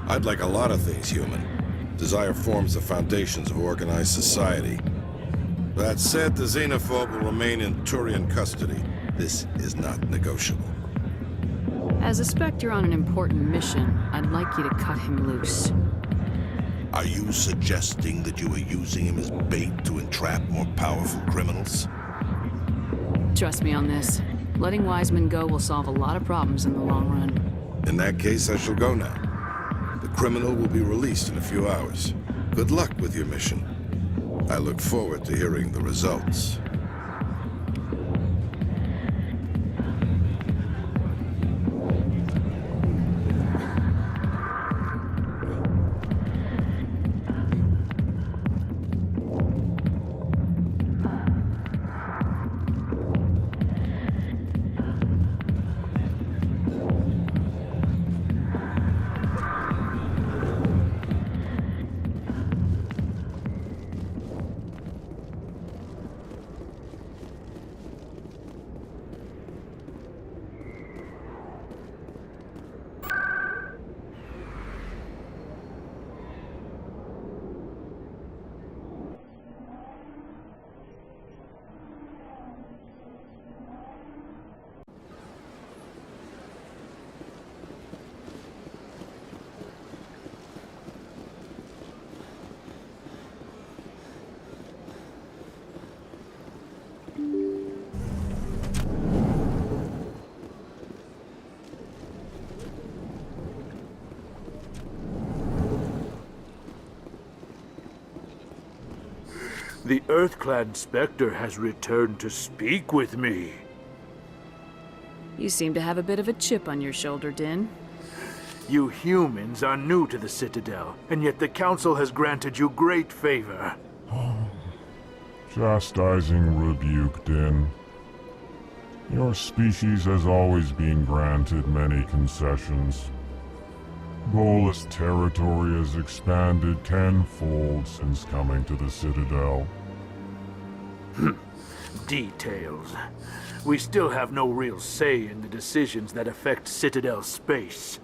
I'd like a lot of things, human. Desire forms the foundations of organized society. That said, the xenophobe will remain in Turian custody. This is not negotiable. As a Spectre on an important mission, I'd like you to cut him loose. Are you suggesting that you are using him as bait to entrap more powerful criminals? Trust me on this. Letting Wiseman go will solve a lot of problems in the long run. In that case, I shall go now. The criminal will be released in a few hours. Good luck with your mission. I look forward to hearing the results. The EarthClan Spectre has returned to speak with me. You seem to have a bit of a chip on your shoulder, Din. You humans are new to the Citadel, and yet the Council has granted you great favor. Chastising rebuke, Din. Your species has always been granted many concessions. Volus territory has expanded tenfold since coming to the Citadel. Details. We still have no real say in the decisions that affect Citadel space.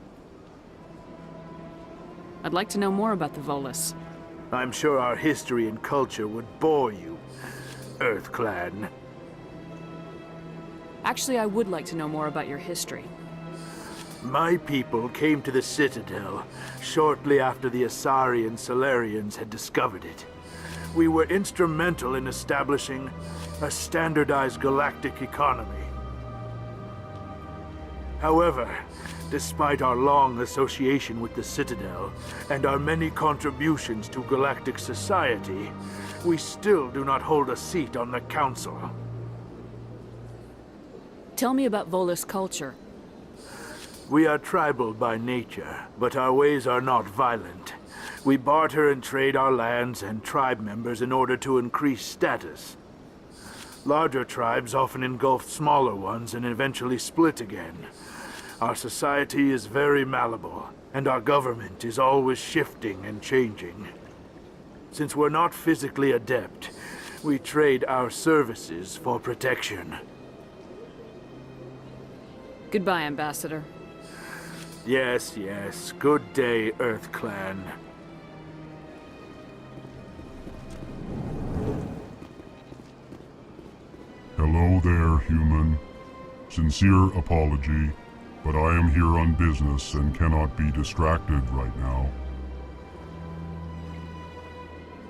I'd like to know more about the Volus. I'm sure our history and culture would bore you, EarthClan. Actually, I would like to know more about your history. My people came to the Citadel shortly after the Asari and Salarians had discovered it. We were instrumental in establishing a standardized galactic economy. However, despite our long association with the Citadel and our many contributions to galactic society, we still do not hold a seat on the Council. Tell me about Volus culture. We are tribal by nature, but our ways are not violent. We barter and trade our lands and tribe members in order to increase status. Larger tribes often engulf smaller ones and eventually split again. Our society is very malleable, and our government is always shifting and changing. Since we're not physically adept, we trade our services for protection. Goodbye, Ambassador. Yes, yes. Good day, EarthClan. Hello there, human. Sincere apology, but I am here on business and cannot be distracted right now.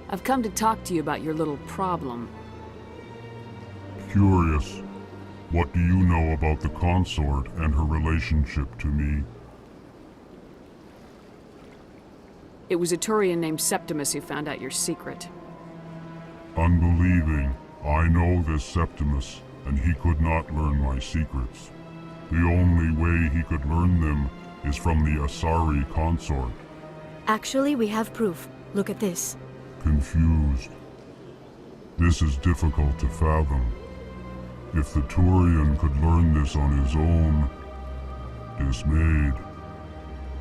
I've come to talk to you about your little problem. Curious. What do you know about the consort and her relationship to me? It was a Turian named Septimus who found out your secret. Unbelieving. I know this Septimus, and he could not learn my secrets. The only way he could learn them is from the Asari consort. Actually, we have proof. Look at this. Confused. This is difficult to fathom. If the Turian could learn this on his own, dismayed,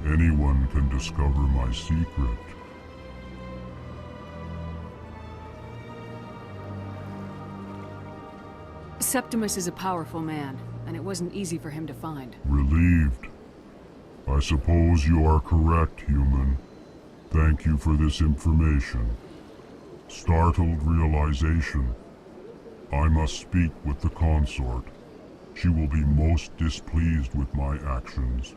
anyone can discover my secret. Septimus is a powerful man, and it wasn't easy for him to find. Relieved. I suppose you are correct, human. Thank you for this information. Startled realization. I must speak with the consort. She will be most displeased with my actions.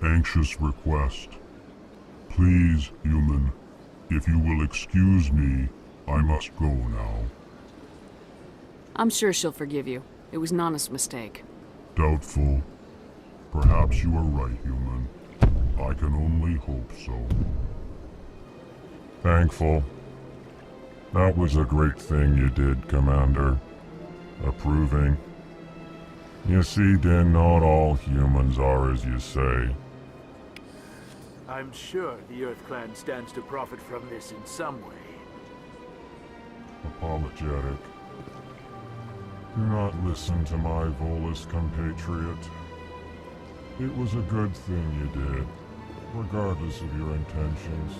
Anxious request. Please, human, if you will excuse me, I must go now. I'm sure she'll forgive you. It was Nana's mistake. Doubtful. Perhaps you are right, human. I can only hope so. Thankful. That was a great thing you did, Commander. Approving. You see, Din, not all humans are as you say. I'm sure the Earth Clan stands to profit from this in some way. Apologetic. Do not listen to my Volus compatriot. It was a good thing you did, regardless of your intentions.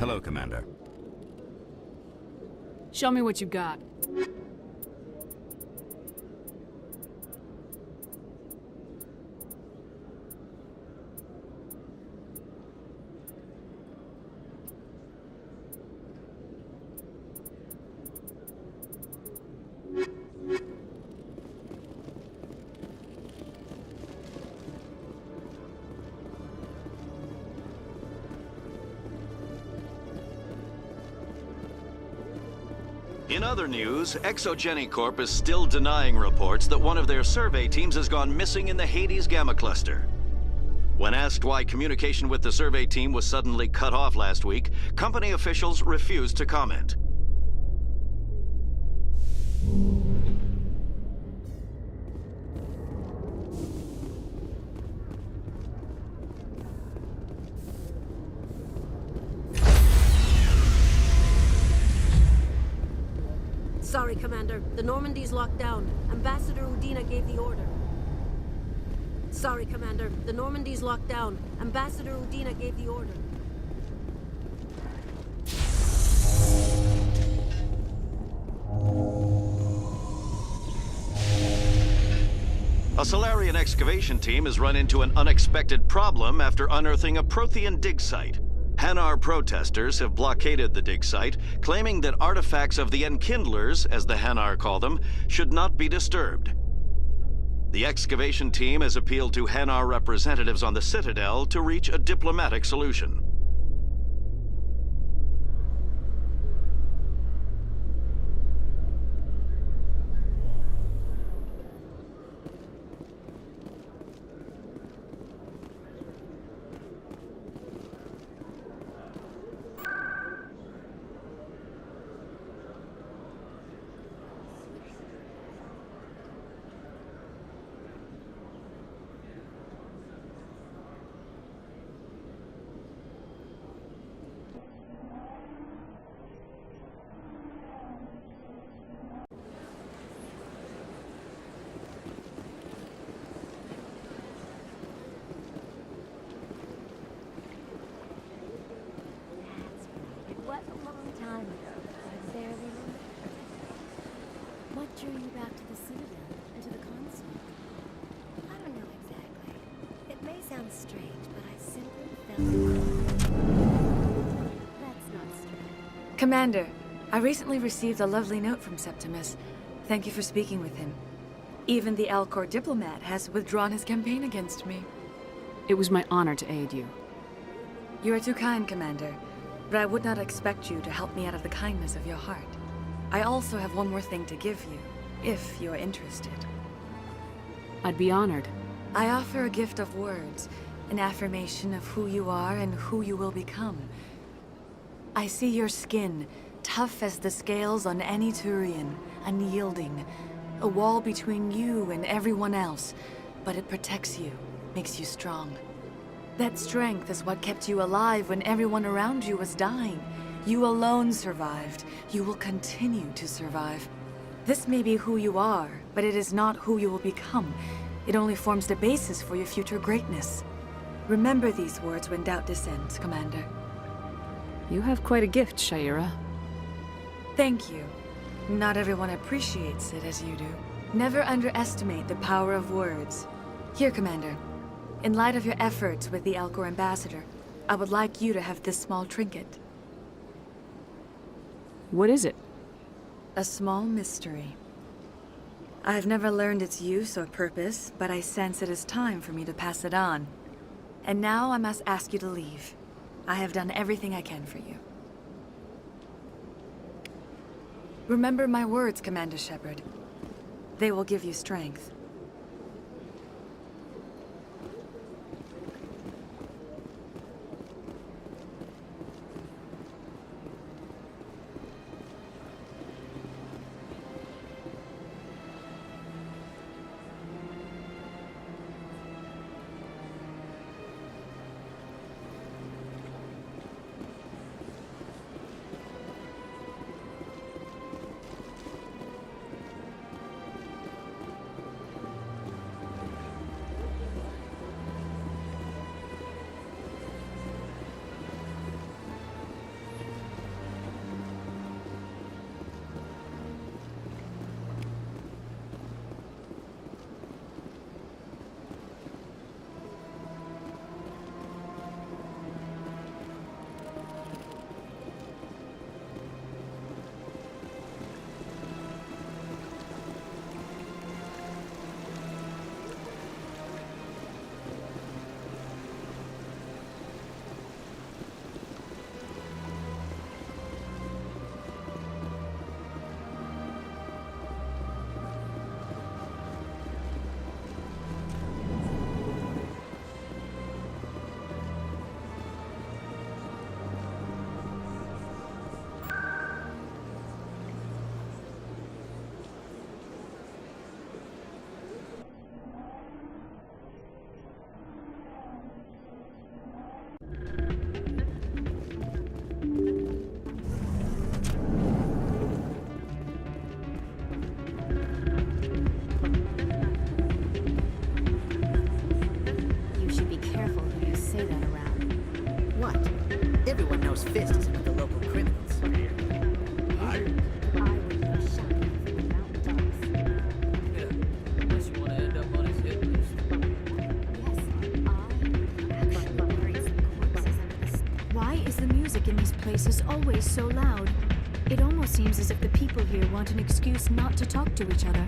Hello, Commander. Show me what you got. In other news, Exogeny Corp is still denying reports that one of their survey teams has gone missing in the Hades Gamma Cluster. When asked why communication with the survey team was suddenly cut off last week, company officials refused to comment. Sorry, Commander. The Normandy's locked down. Ambassador Udina gave the order. Sorry, Commander. The Normandy's locked down. Ambassador Udina gave the order. A Solarian excavation team has run into an unexpected problem after unearthing a Prothean dig site. Hanar protesters have blockaded the dig site, claiming that artifacts of the Enkindlers, as the Hanar call them, should not be disturbed. The excavation team has appealed to Hanar representatives on the Citadel to reach a diplomatic solution. drew you back to the Citadel and to the console? I don't know exactly. It may sound strange, but I simply felt... That's not strange. Commander, I recently received a lovely note from Septimus. Thank you for speaking with him. Even the Alcor diplomat has withdrawn his campaign against me. It was my honor to aid you. You are too kind, Commander, but I would not expect you to help me out of the kindness of your heart. I also have one more thing to give you, if you are interested. I'd be honored. I offer a gift of words, an affirmation of who you are and who you will become. I see your skin, tough as the scales on any Turian, unyielding, a wall between you and everyone else, but it protects you, makes you strong. That strength is what kept you alive when everyone around you was dying. You alone survived. You will continue to survive. This may be who you are, but it is not who you will become. It only forms the basis for your future greatness. Remember these words when doubt descends, Commander. You have quite a gift, Shayera. Thank you. Not everyone appreciates it as you do. Never underestimate the power of words. Here, Commander. In light of your efforts with the Alcor ambassador, I would like you to have this small trinket. What is it? A small mystery. I have never learned its use or purpose, but I sense it is time for me to pass it on. And now I must ask you to leave. I have done everything I can for you. Remember my words, Commander Shepard. They will give you strength. Everyone knows Fist is with the local criminals. Unless you want to end up on his hit list. Why is the music in these places always so loud? It almost seems as if the people here want an excuse not to talk to each other.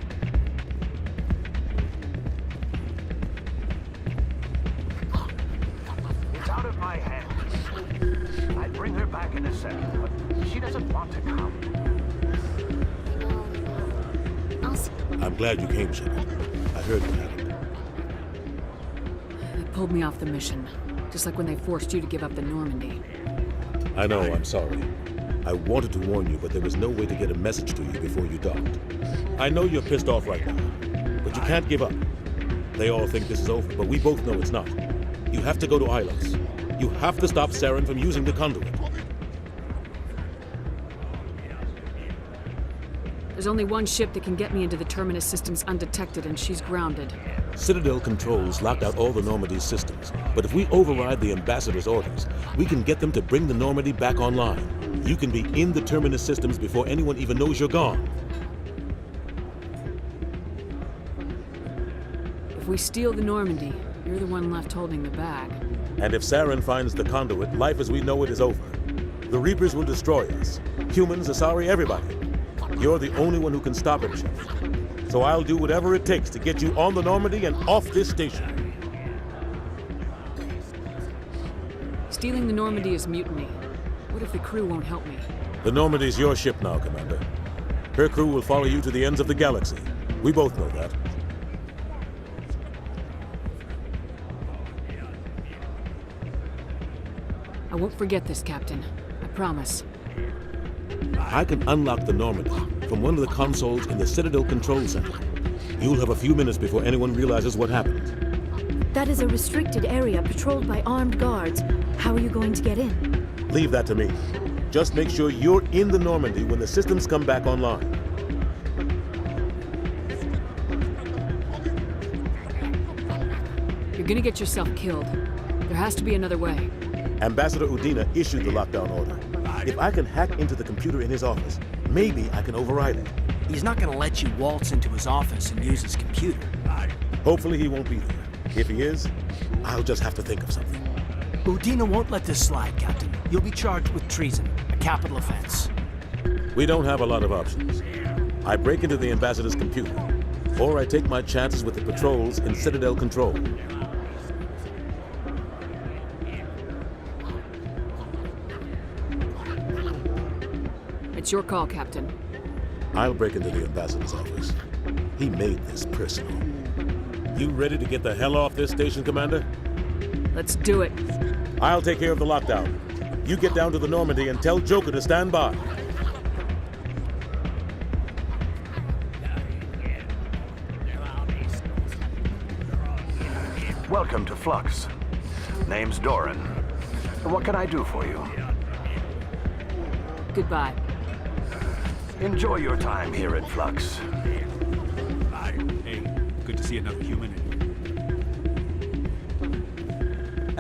It's out of my hands. I'd bring her back in a second, but she doesn't want to come. I'm glad you came, Shepard. I heard what happened. They pulled me off the mission, just like when they forced you to give up the Normandy. I know, I'm sorry. I wanted to warn you, but there was no way to get a message to you before you docked. I know you're pissed off right now, but you can't give up. They all think this is over, but we both know it's not. You have to go to Ilos. You have to stop Saren from using the conduit. There's only one ship that can get me into the Terminus systems undetected, and she's grounded. Citadel controls locked out all the Normandy's systems, but if we override the Ambassador's orders, we can get them to bring the Normandy back online. You can be in the Terminus systems before anyone even knows you're gone. If we steal the Normandy, you're the one left holding the bag. And if Saren finds the conduit, life as we know it is over. The Reapers will destroy us. Humans, Asari, everybody. You're the only one who can stop it, Shepard. So I'll do whatever it takes to get you on the Normandy and off this station. Stealing the Normandy is mutiny. What if the crew won't help me? The Normandy's your ship now, Commander. Her crew will follow you to the ends of the galaxy. We both know that. I won't forget this, Captain. I promise. I can unlock the Normandy from one of the consoles in the Citadel Control Center. You'll have a few minutes before anyone realizes what happened. That is a restricted area patrolled by armed guards. How are you going to get in? Leave that to me. Just make sure you're in the Normandy when the systems come back online. You're gonna get yourself killed. There has to be another way. Ambassador Udina issued the lockdown order. If I can hack into the computer in his office, maybe I can override it. He's not gonna let you waltz into his office and use his computer. Hopefully he won't be there. If he is, I'll just have to think of something. Udina won't let this slide, Captain. You'll be charged with treason, a capital offense. We don't have a lot of options. I break into the ambassador's computer, or I take my chances with the patrols in Citadel Control. It's your call, Captain. I'll break into the ambassador's office. He made this personal. You ready to get the hell off this station, Commander? Let's do it. I'll take care of the lockdown. You get down to the Normandy and tell Joker to stand by. Welcome to Flux. Name's Doran. What can I do for you? Goodbye. Enjoy your time here at Flux. Hey, good to see another human.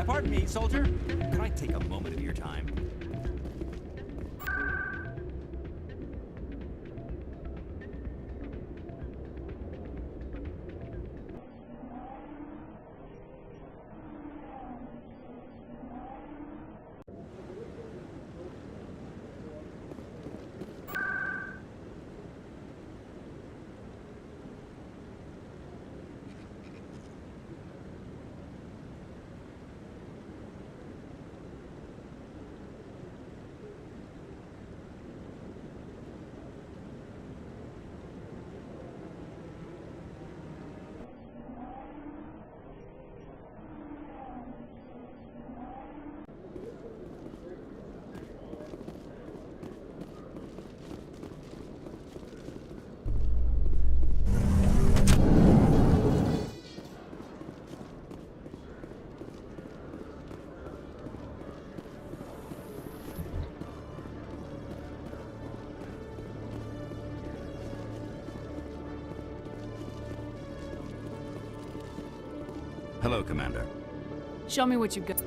Pardon me, soldier. Can I take a moment of your time? Hello, Commander. Show me what you've got.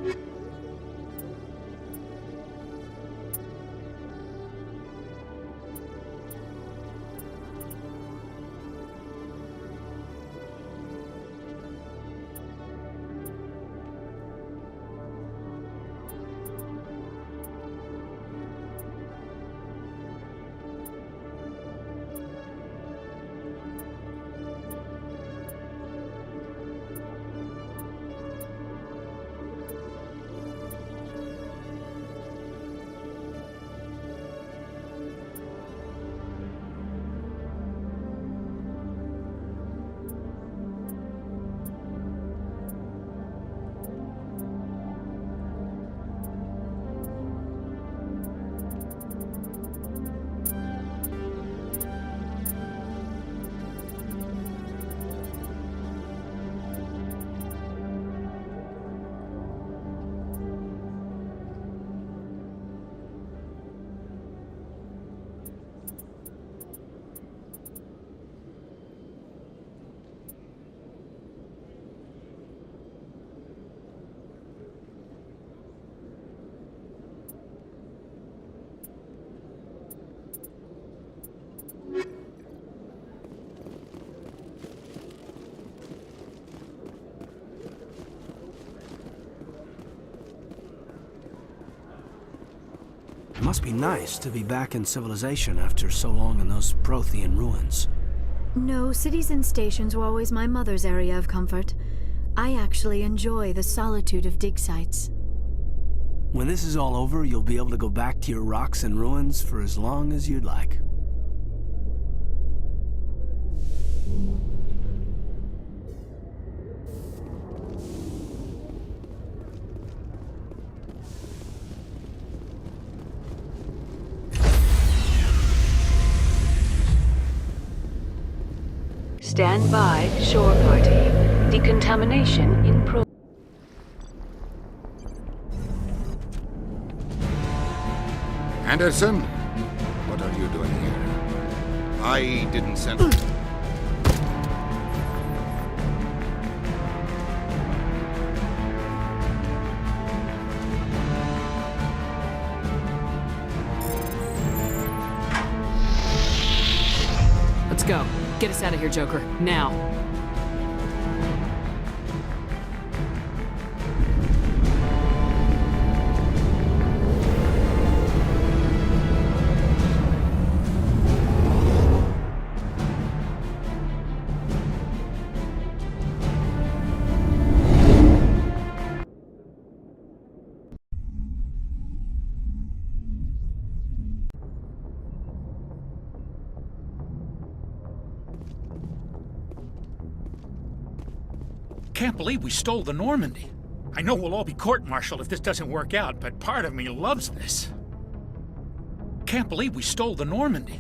Must be nice to be back in civilization after so long in those Prothean ruins. No, cities and stations were always my mother's area of comfort. I actually enjoy the solitude of dig sites. When this is all over, you'll be able to go back to your rocks and ruins for as long as you'd like. Stand by, shore party. Decontamination in progress. Anderson? What are you doing here? I didn't send... Let's go. Get us out of here, Joker. Now. Can't believe we stole the Normandy. I know we'll all be court-martialed if this doesn't work out, but part of me loves this. Can't believe we stole the Normandy.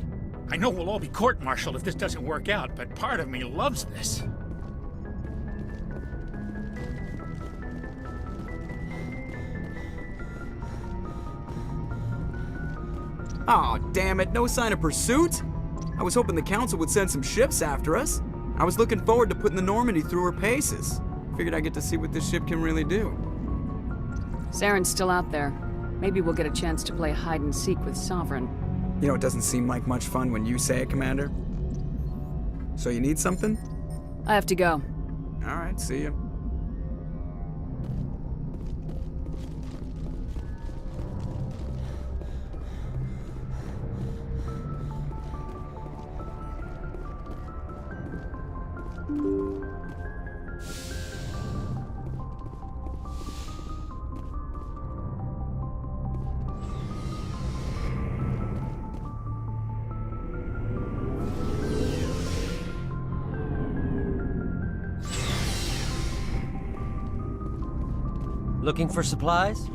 I know we'll all be court-martialed if this doesn't work out, but part of me loves this. Aw, damn it, no sign of pursuit? I was hoping the Council would send some ships after us. I was looking forward to putting the Normandy through her paces. Figured I'd get to see what this ship can really do. Saren's still out there. Maybe we'll get a chance to play hide and seek with Sovereign. You know, it doesn't seem like much fun when you say it, Commander. So you need something? I have to go. All right, see ya. Looking for supplies?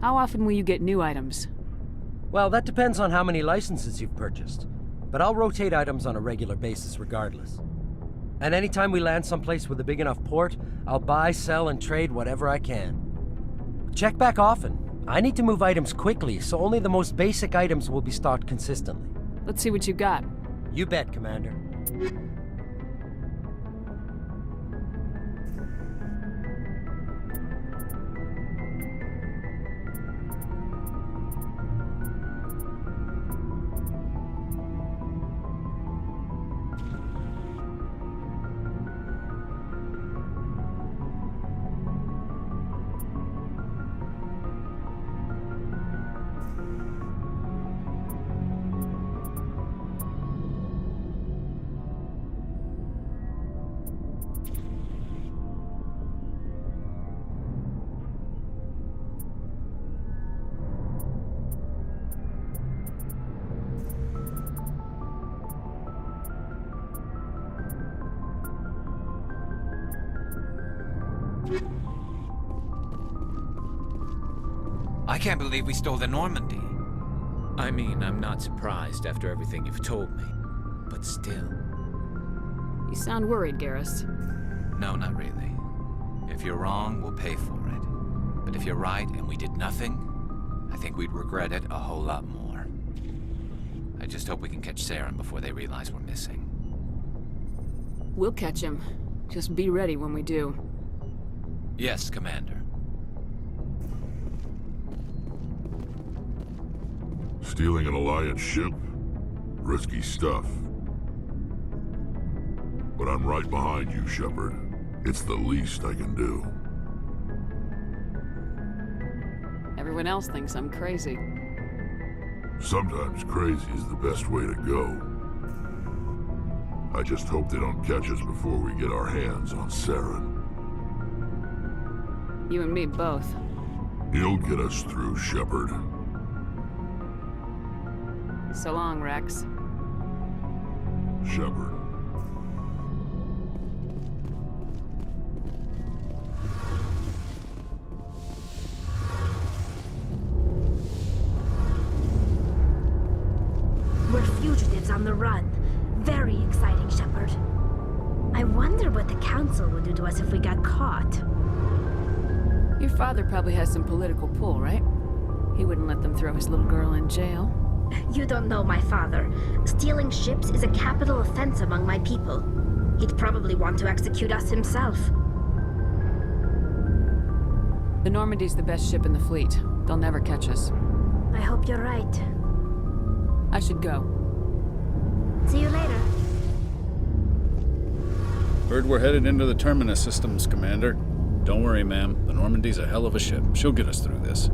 How often will you get new items? Well, that depends on how many licenses you've purchased. But I'll rotate items on a regular basis regardless. And anytime we land someplace with a big enough port, I'll buy, sell, and trade whatever I can. Check back often. I need to move items quickly, so only the most basic items will be stocked consistently. Let's see what you got. You bet, Commander. I can't believe we stole the Normandy. I mean, I'm not surprised after everything you've told me. But still. You sound worried, Garrus. No, not really. If you're wrong, we'll pay for it. But if you're right and we did nothing, I think we'd regret it a whole lot more. I just hope we can catch Saren before they realize we're missing. We'll catch him. Just be ready when we do. Yes, Commander. Stealing an Alliance ship? Risky stuff. But I'm right behind you, Shepard. It's the least I can do. everyone else thinks I'm crazy. Sometimes crazy is the best way to go. I just hope they don't catch us before we get our hands on Saren. You and me both. He'll get us through, Shepard. So long, Rex. Shepard. We're fugitives on the run. Very exciting, Shepard. I wonder what the Council would do to us if we got caught. Your father probably has some political pull, right? He wouldn't let them throw his little girl in jail. You don't know my father. Stealing ships is a capital offense among my people. He'd probably want to execute us himself. The Normandy's the best ship in the fleet. They'll never catch us. I hope you're right. I should go. See you later. Heard we're headed into the Terminus systems, Commander. Don't worry, ma'am. The Normandy's a hell of a ship. She'll get us through this.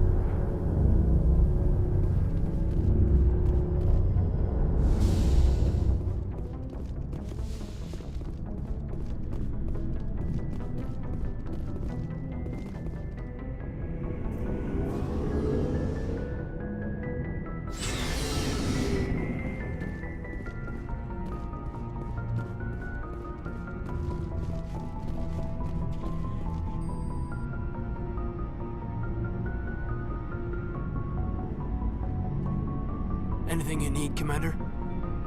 Anything you need, Commander?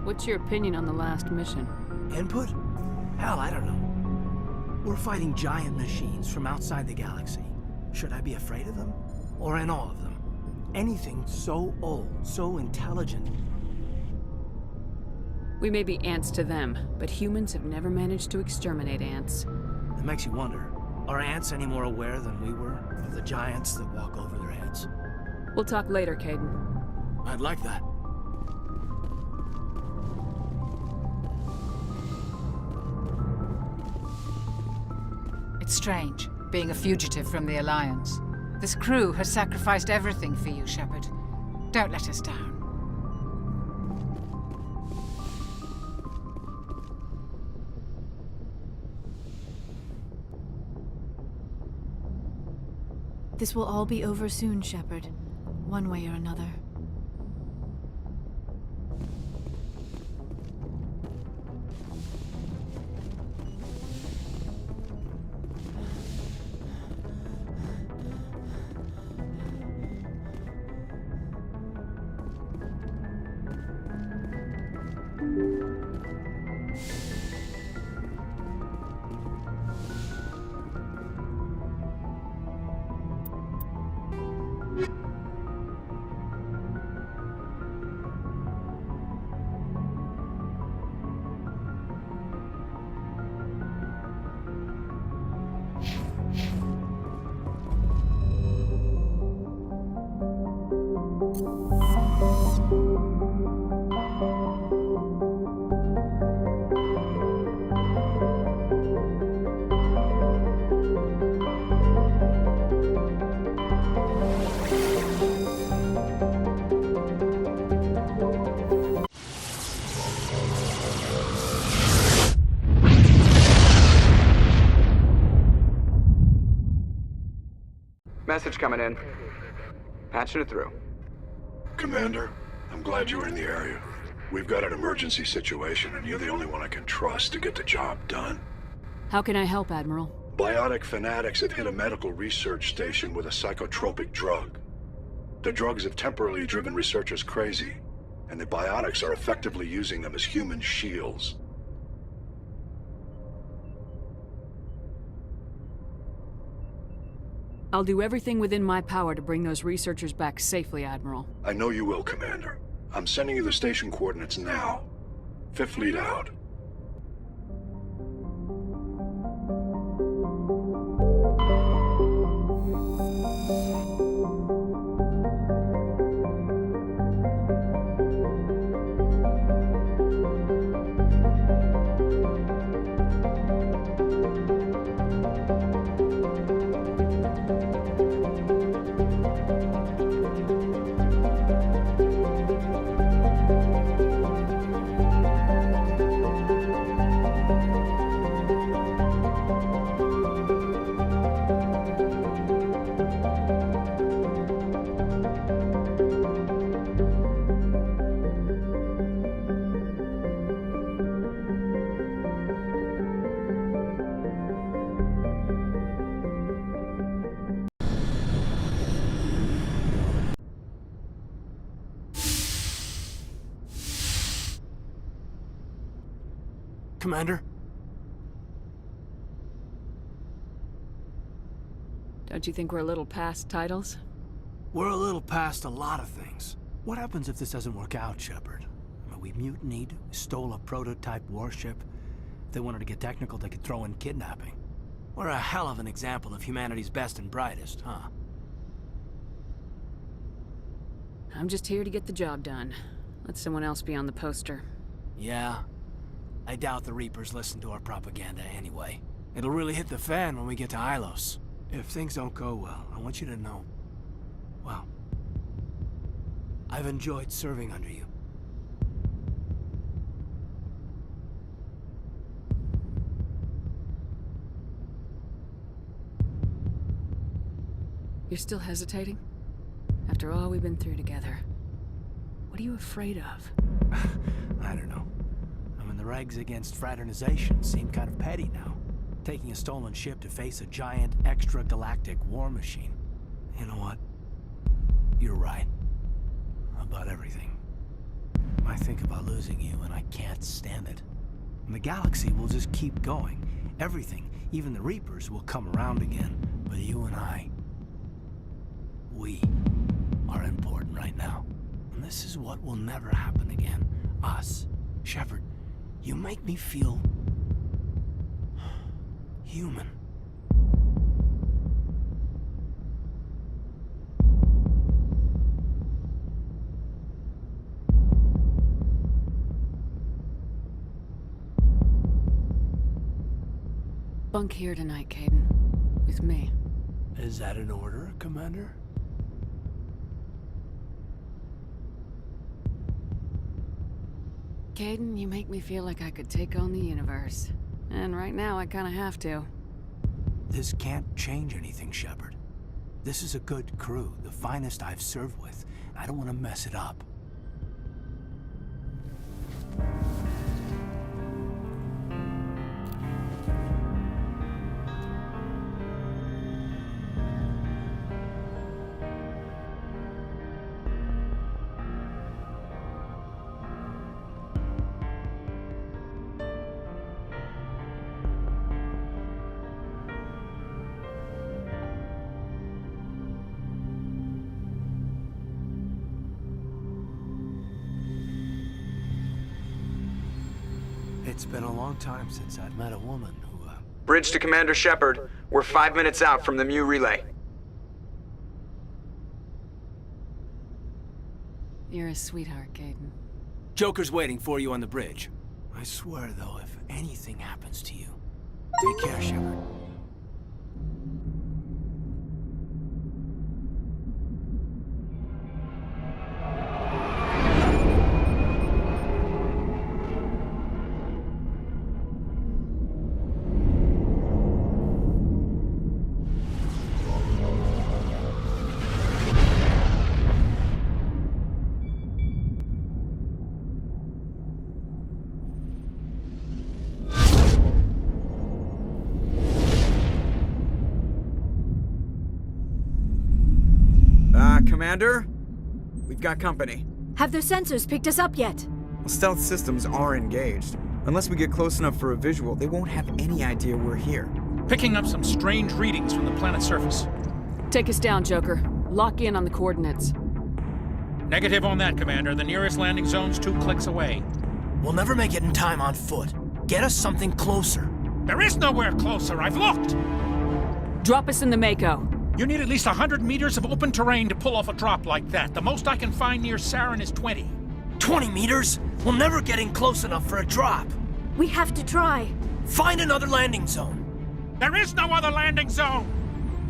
What's your opinion on the last mission? Input? Hell, I don't know. We're fighting giant machines from outside the galaxy. Should I be afraid of them? Or in awe of them? Anything so old, so intelligent. We may be ants to them, but humans have never managed to exterminate ants. It makes you wonder, are ants any more aware than we were of the giants that walk over their heads? We'll talk later, Caden. I'd like that. It's strange, being a fugitive from the Alliance. This crew has sacrificed everything for you, Shepard. Don't let us down. This will all be over soon, Shepard. One way or another. Message coming in. Patching it through. Commander, I'm glad you're in the area. We've got an emergency situation, and you're the only one I can trust to get the job done. How can I help, Admiral? Biotic fanatics have hit a medical research station with a psychotropic drug. The drugs have temporarily driven researchers crazy, and the biotics are effectively using them as human shields. I'll do everything within my power to bring those researchers back safely, Admiral. I know you will, Commander. I'm sending you the station coordinates now. Fifth Fleet out. Commander? Don't you think we're a little past titles? We're a little past a lot of things. What happens if this doesn't work out, Shepard? I mean, we mutinied, stole a prototype warship. If they wanted to get technical, they could throw in kidnapping. We're a hell of an example of humanity's best and brightest, huh? I'm just here to get the job done. Let someone else be on the poster. Yeah. I doubt the Reapers listen to our propaganda anyway. It'll really hit the fan when we get to Ilos. If things don't go well, I want you to know, well, I've enjoyed serving under you. You're still hesitating? After all we've been through together. What are you afraid of? I don't know. I mean, the regs against fraternization seem kind of petty now. Taking a stolen ship to face a giant extragalactic war machine. You know what? You're right. About everything. I think about losing you and I can't stand it. And the galaxy will just keep going. Everything, even the Reapers, will come around again. But you and I, we are important right now. And this is what will never happen again. Us. Shepard, you make me feel human. Bunk here tonight, Kaidan. With me. Is that an order, Commander? Kaidan, you make me feel like I could take on the universe. And right now, I kinda have to. This can't change anything, Shepard. This is a good crew, the finest I've served with. I don't want to mess it up. It's been a long time since I've met a woman who, Bridge to Commander Shepard. We're 5 minutes out from the Mu relay. You're a sweetheart, Kaidan. Joker's waiting for you on the bridge. I swear, though, if anything happens to you, take care, Shepard. Commander? We've got company. Have their sensors picked us up yet? Well, stealth systems are engaged. Unless we get close enough for a visual, they won't have any idea we're here. Picking up some strange readings from the planet's surface. Take us down, Joker. Lock in on the coordinates. Negative on that, Commander. The nearest landing zone's 2 clicks away. We'll never make it in time on foot. Get us something closer. There is nowhere closer. I've looked. Drop us in the Mako. You need at least 100 meters of open terrain to pull off a drop like that. The most I can find near Saren is 20. 20 meters? We'll never get in close enough for a drop. We have to try. Find another landing zone. There is no other landing zone!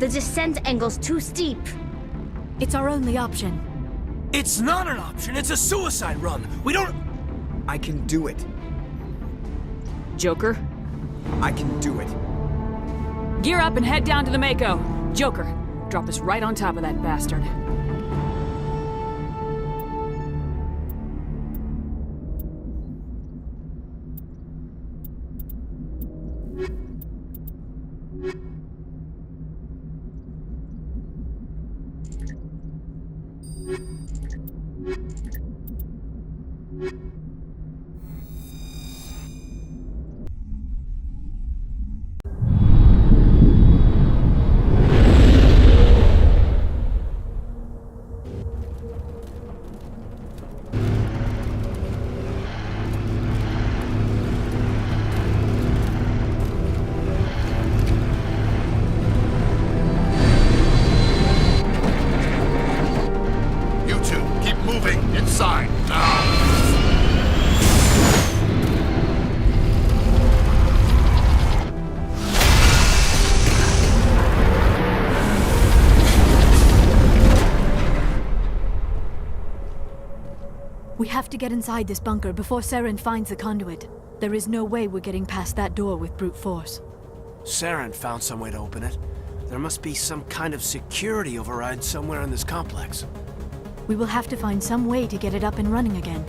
The descent angle's too steep. It's our only option. It's not an option. It's a suicide run. We don't... I can do it. Joker? I can do it. Gear up and head down to the Mako. Joker, drop us right on top of that bastard. Inside, now! We have to get inside this bunker before Saren finds the conduit. There is no way we're getting past that door with brute force. Saren found some way to open it. There must be some kind of security override somewhere in this complex. We will have to find some way to get it up and running again.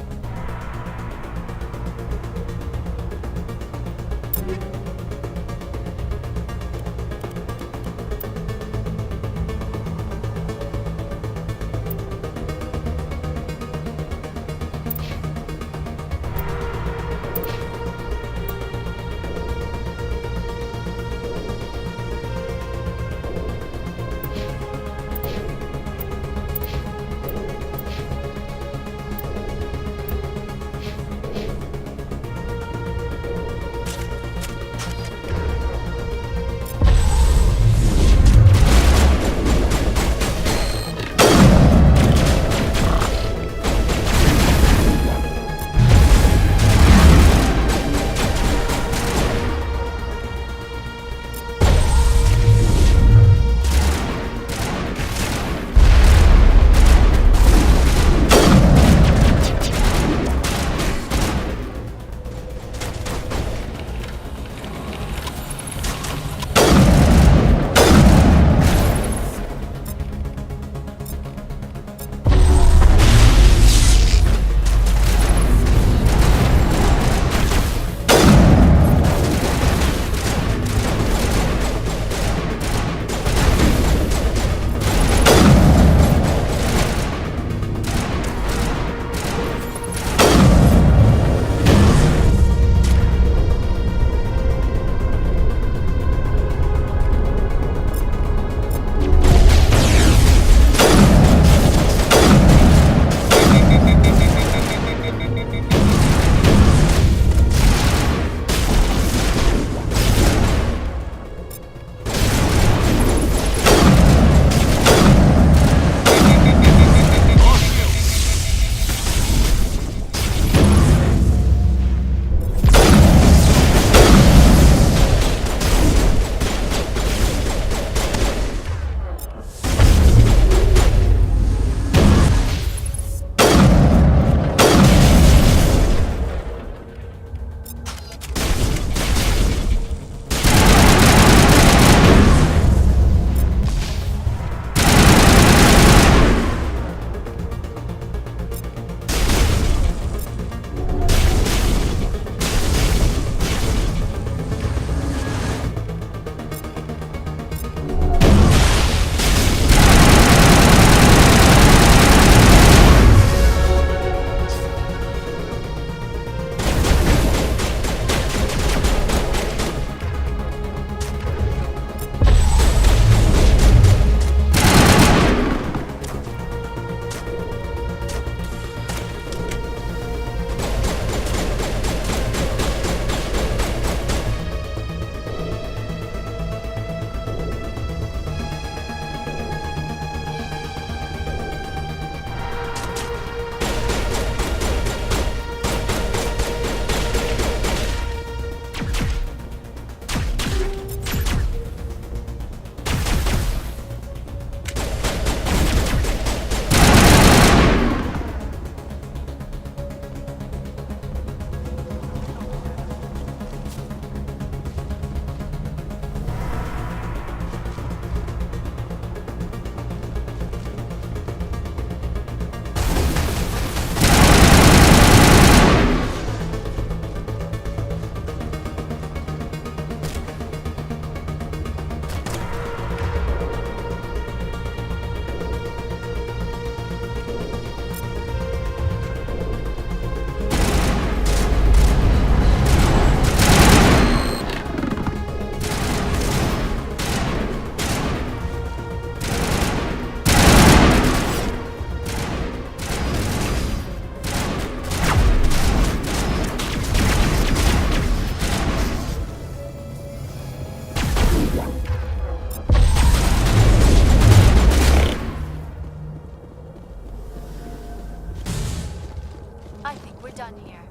done here?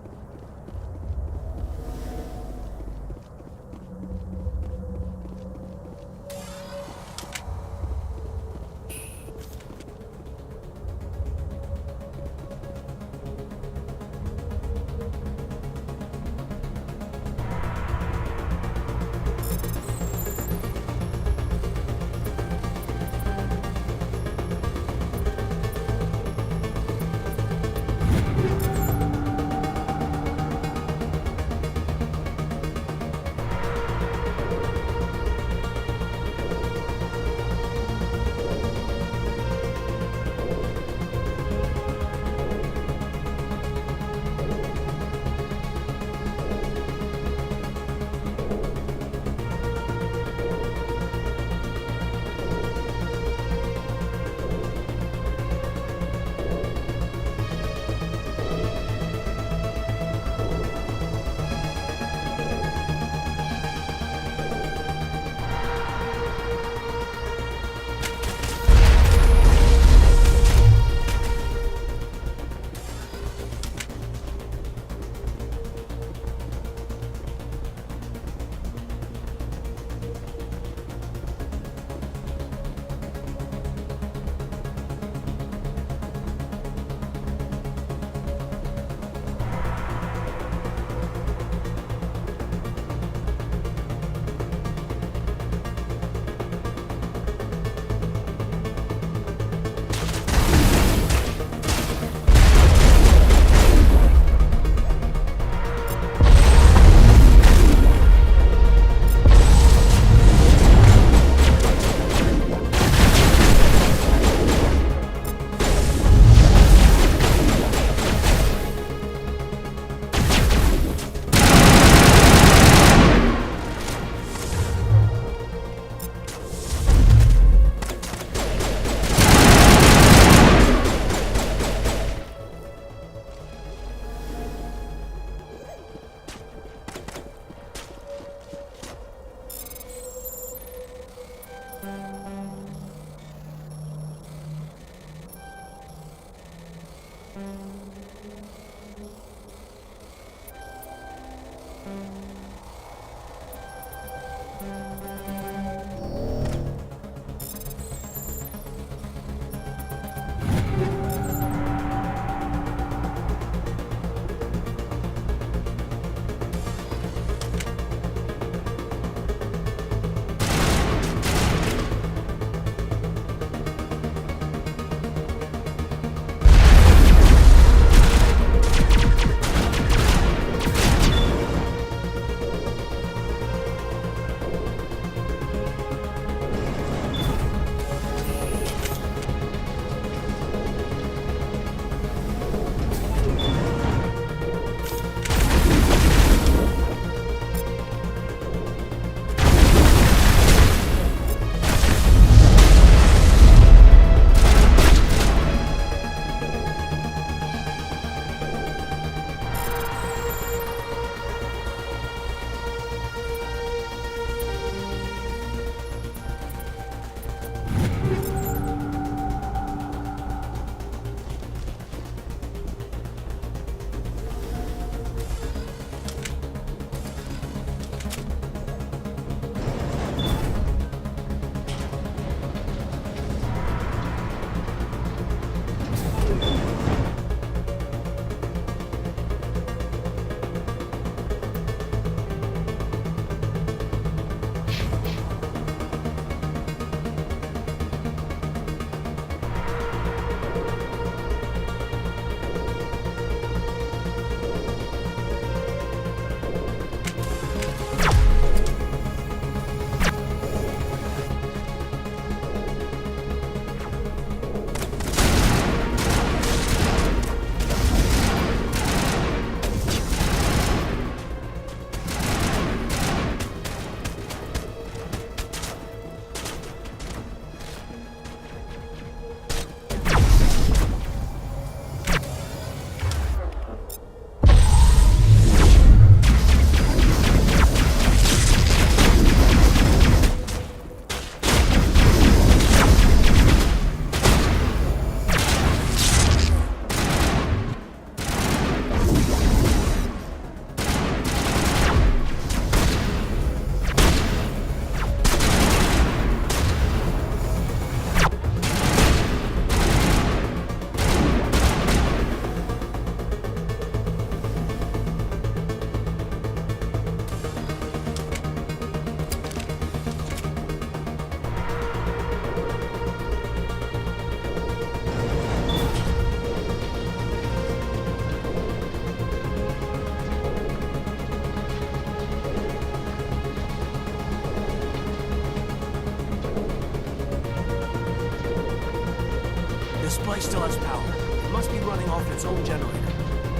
device still has power. It must be running off its own generator.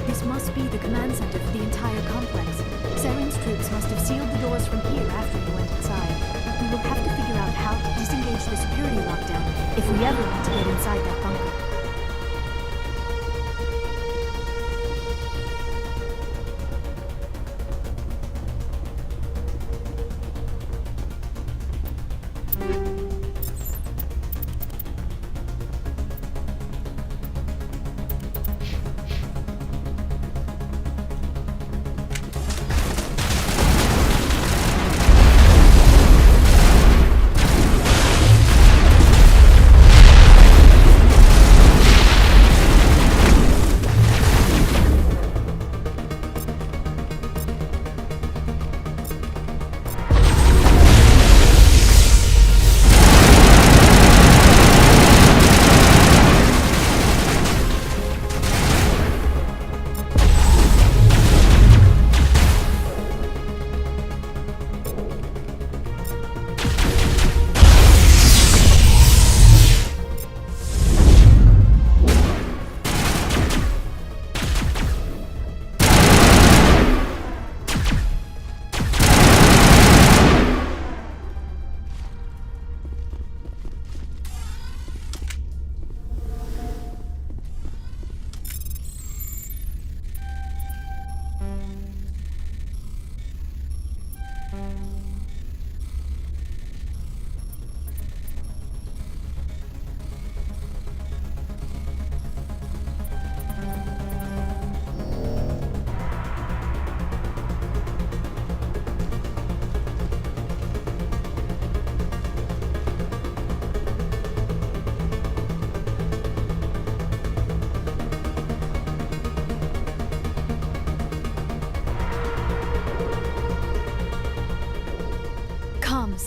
This must be the command center for the entire complex. Saren's troops must have sealed the doors from here after we went inside. We will have to figure out how to disengage the security lockdown if we ever want to get inside that bunker.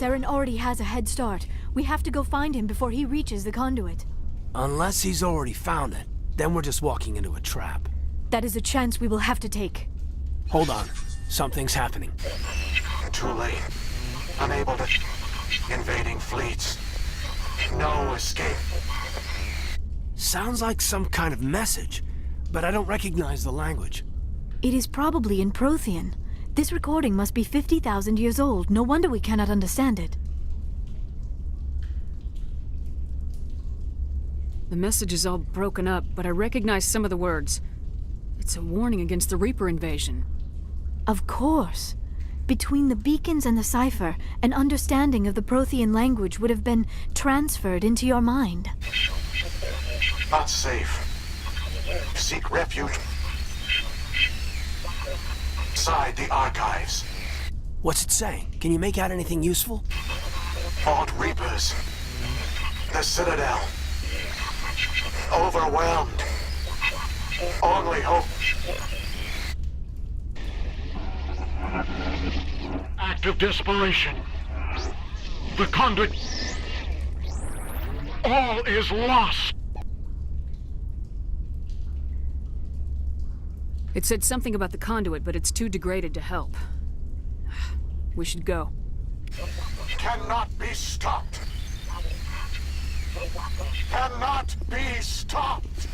Saren already has a head start. We have to go find him before he reaches the conduit. Unless he's already found it, then we're just walking into a trap. That is a chance we will have to take. Hold on. Something's happening. Too late. Unable to... Invading fleets. No escape. Sounds like some kind of message, but I don't recognize the language. It is probably in Prothean. This recording must be 50,000 years old. No wonder we cannot understand it. The message is all broken up, but I recognize some of the words. It's a warning against the Reaper invasion. Of course. Between the beacons and the cipher, an understanding of the Prothean language would have been transferred into your mind. Not safe. Seek refuge inside the archives. What's it saying? Can you make out anything useful? Fought Reapers. The Citadel. Overwhelmed. Only hope. Act of desperation. The conduit. All is lost. It said something about the conduit, but it's too degraded to help. We should go. Cannot be stopped. Cannot be stopped.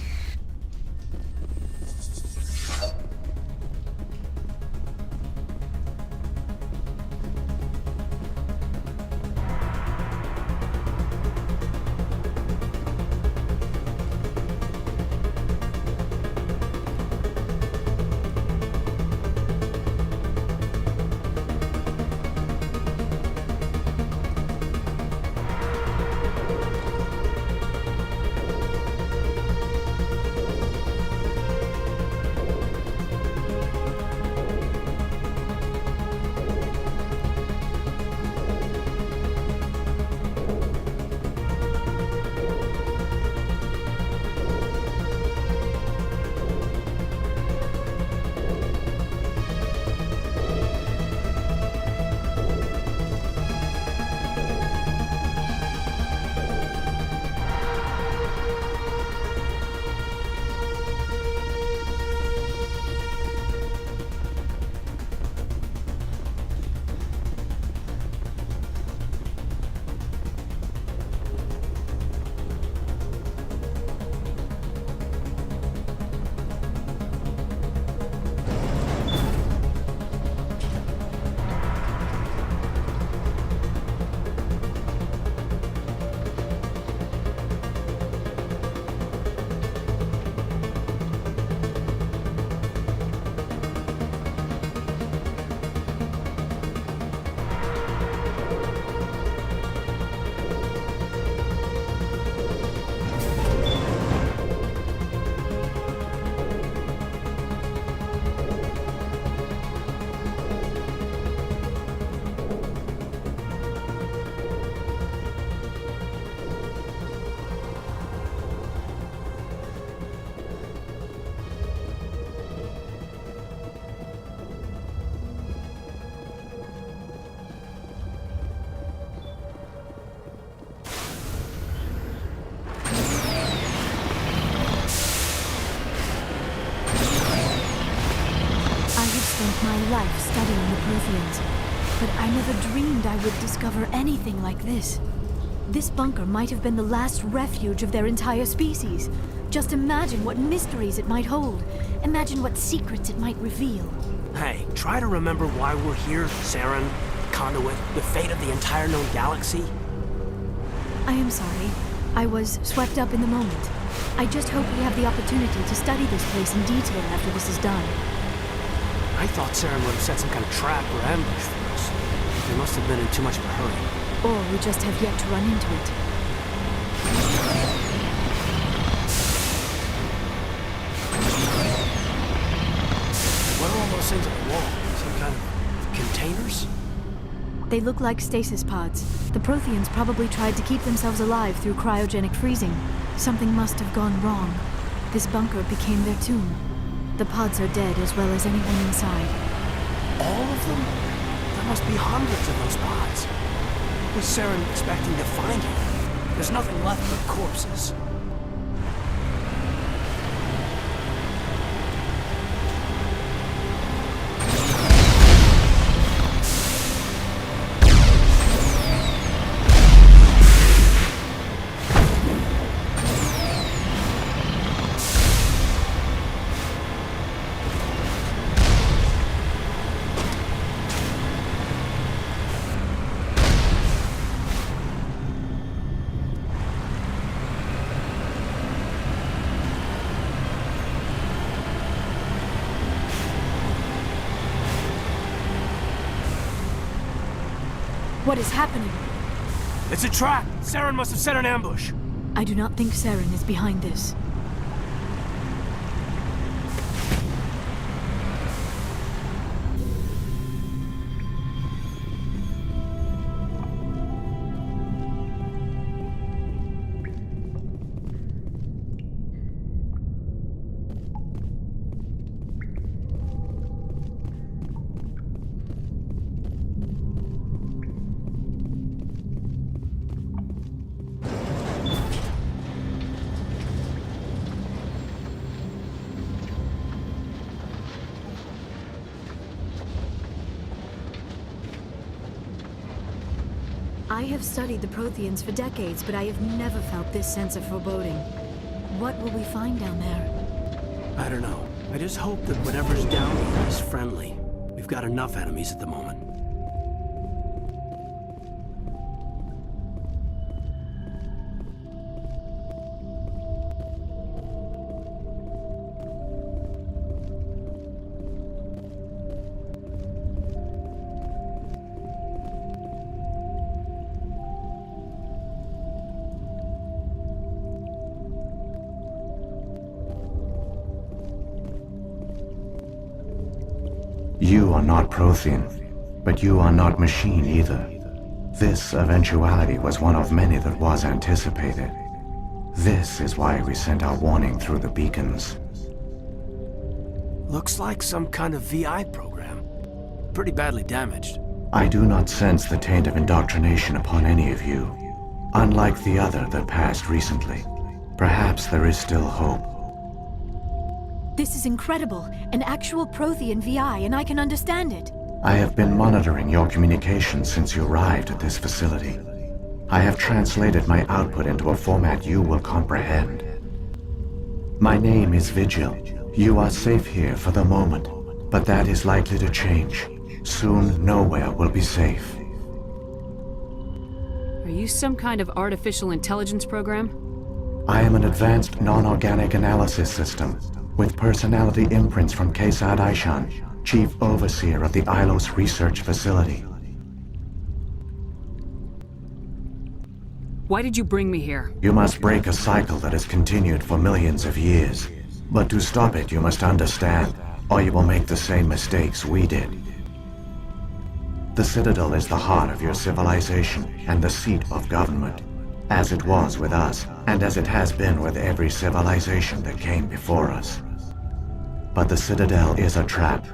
life studying the Protheans, but I never dreamed I would discover anything like this. This bunker might have been the last refuge of their entire species. Just imagine what mysteries it might hold. Imagine what secrets it might reveal. Hey, try to remember why we're here, Saren, Conduit, the fate of the entire known galaxy. I am sorry. I was swept up in the moment. I just hope we have the opportunity to study this place in detail after this is done. I thought Saren would have set some kind of trap or ambush for us. We must have been in too much of a hurry. Or we just have yet to run into it. What are all those things on the wall? Some kind of containers? They look like stasis pods. The Protheans probably tried to keep themselves alive through cryogenic freezing. Something must have gone wrong. This bunker became their tomb. The pods are dead as well as anyone inside. All of them? There must be hundreds of those pods. What was Saren expecting to find here? There's nothing left but corpses. What is happening? It's a trap! Saren must have set an ambush! I do not think Saren is behind this. I have studied the Protheans for decades, but I have never felt this sense of foreboding. What will we find down there? I don't know. I just hope that whatever's down here is friendly. We've got enough enemies at the moment. You are not Prothean, but you are not machine either. This eventuality was one of many that was anticipated. This is why we sent our warning through the beacons. Looks like some kind of VI program. Pretty badly damaged. I do not sense the taint of indoctrination upon any of you. Unlike the other that passed recently, perhaps there is still hope. This is incredible. An actual Prothean VI, and I can understand it. I have been monitoring your communications since you arrived at this facility. I have translated my output into a format you will comprehend. My name is Vigil. You are safe here for the moment, but that is likely to change. Soon, nowhere will be safe. Are you some kind of artificial intelligence program? I am an advanced non-organic analysis system, with personality imprints from Kesad Aishan, Chief Overseer of the Ilos Research Facility. Why did you bring me here? You must break a cycle that has continued for millions of years. But to stop it, you must understand, or you will make the same mistakes we did. The Citadel is the heart of your civilization and the seat of government, as it was with us, and as it has been with every civilization that came before us. But the Citadel is a trap.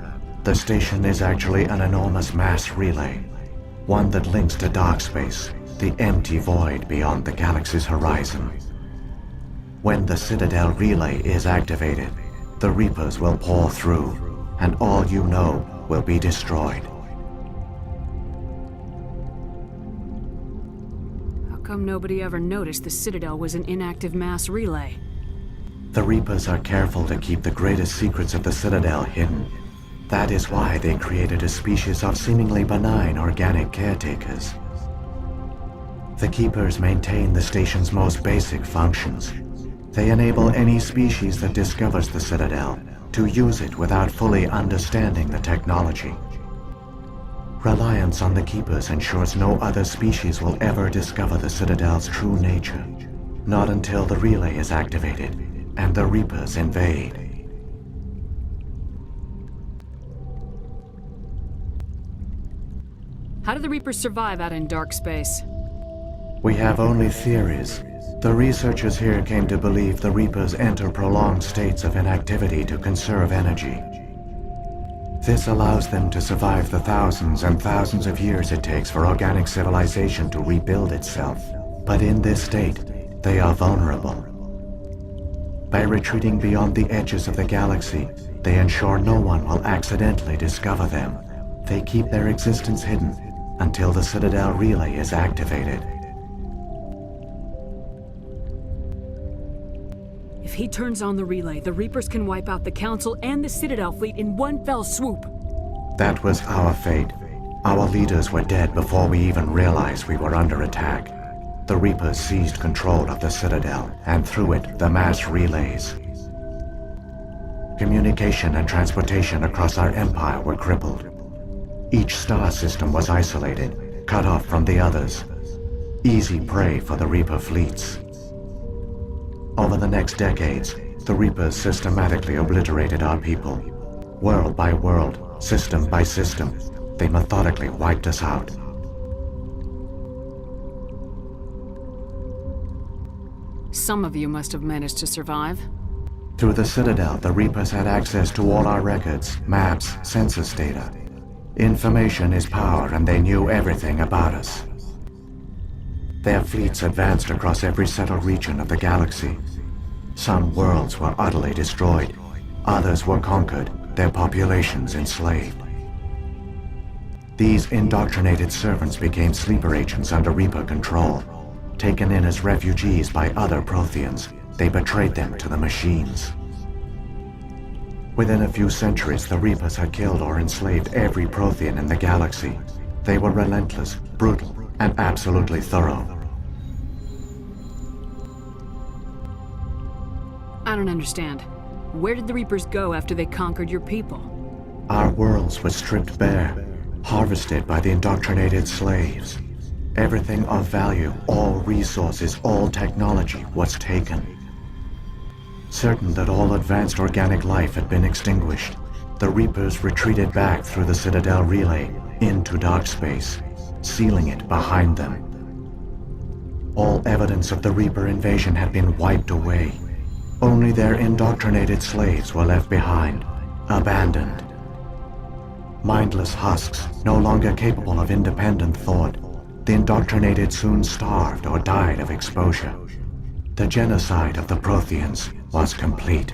The station is actually an enormous mass relay, one that links to dark space, the empty void beyond the galaxy's horizon. When the Citadel relay is activated, the Reapers will pour through, and all you know will be destroyed. How come nobody ever noticed the Citadel was an inactive mass relay? The Reapers are careful to keep the greatest secrets of the Citadel hidden. That is why they created a species of seemingly benign organic caretakers. The Keepers maintain the station's most basic functions. They enable any species that discovers the Citadel to use it without fully understanding the technology. Reliance on the Keepers ensures no other species will ever discover the Citadel's true nature. Not until the relay is activated and the Reapers invade. How do the Reapers survive out in dark space? We have only theories. The researchers here came to believe the Reapers enter prolonged states of inactivity to conserve energy. This allows them to survive the thousands and thousands of years it takes for organic civilization to rebuild itself. But in this state, they are vulnerable. By retreating beyond the edges of the galaxy, they ensure no one will accidentally discover them. They keep their existence hidden until the Citadel relay is activated. If he turns on the relay, the Reapers can wipe out the Council and the Citadel fleet in one fell swoop. That was our fate. Our leaders were dead before we even realized we were under attack. The Reapers seized control of the Citadel, and through it, the mass relays. Communication and transportation across our empire were crippled. Each star system was isolated, cut off from the others. Easy prey for the Reaper fleets. Over the next decades, the Reapers systematically obliterated our people. World by world, system by system, they methodically wiped us out. Some of you must have managed to survive. Through the Citadel, the Reapers had access to all our records, maps, census data. Information is power, and they knew everything about us. Their fleets advanced across every settled region of the galaxy. Some worlds were utterly destroyed. Others were conquered, their populations enslaved. These indoctrinated servants became sleeper agents under Reaper control. Taken in as refugees by other Protheans, they betrayed them to the machines. Within a few centuries, the Reapers had killed or enslaved every Prothean in the galaxy. They were relentless, brutal, and absolutely thorough. I don't understand. Where did the Reapers go after they conquered your people? Our worlds were stripped bare, harvested by the indoctrinated slaves. Everything of value, all resources, all technology was taken. Certain that all advanced organic life had been extinguished, the Reapers retreated back through the Citadel relay into dark space, sealing it behind them. All evidence of the Reaper invasion had been wiped away. Only their indoctrinated slaves were left behind, abandoned. Mindless husks, no longer capable of independent thought, the indoctrinated soon starved or died of exposure. The genocide of the Protheans was complete.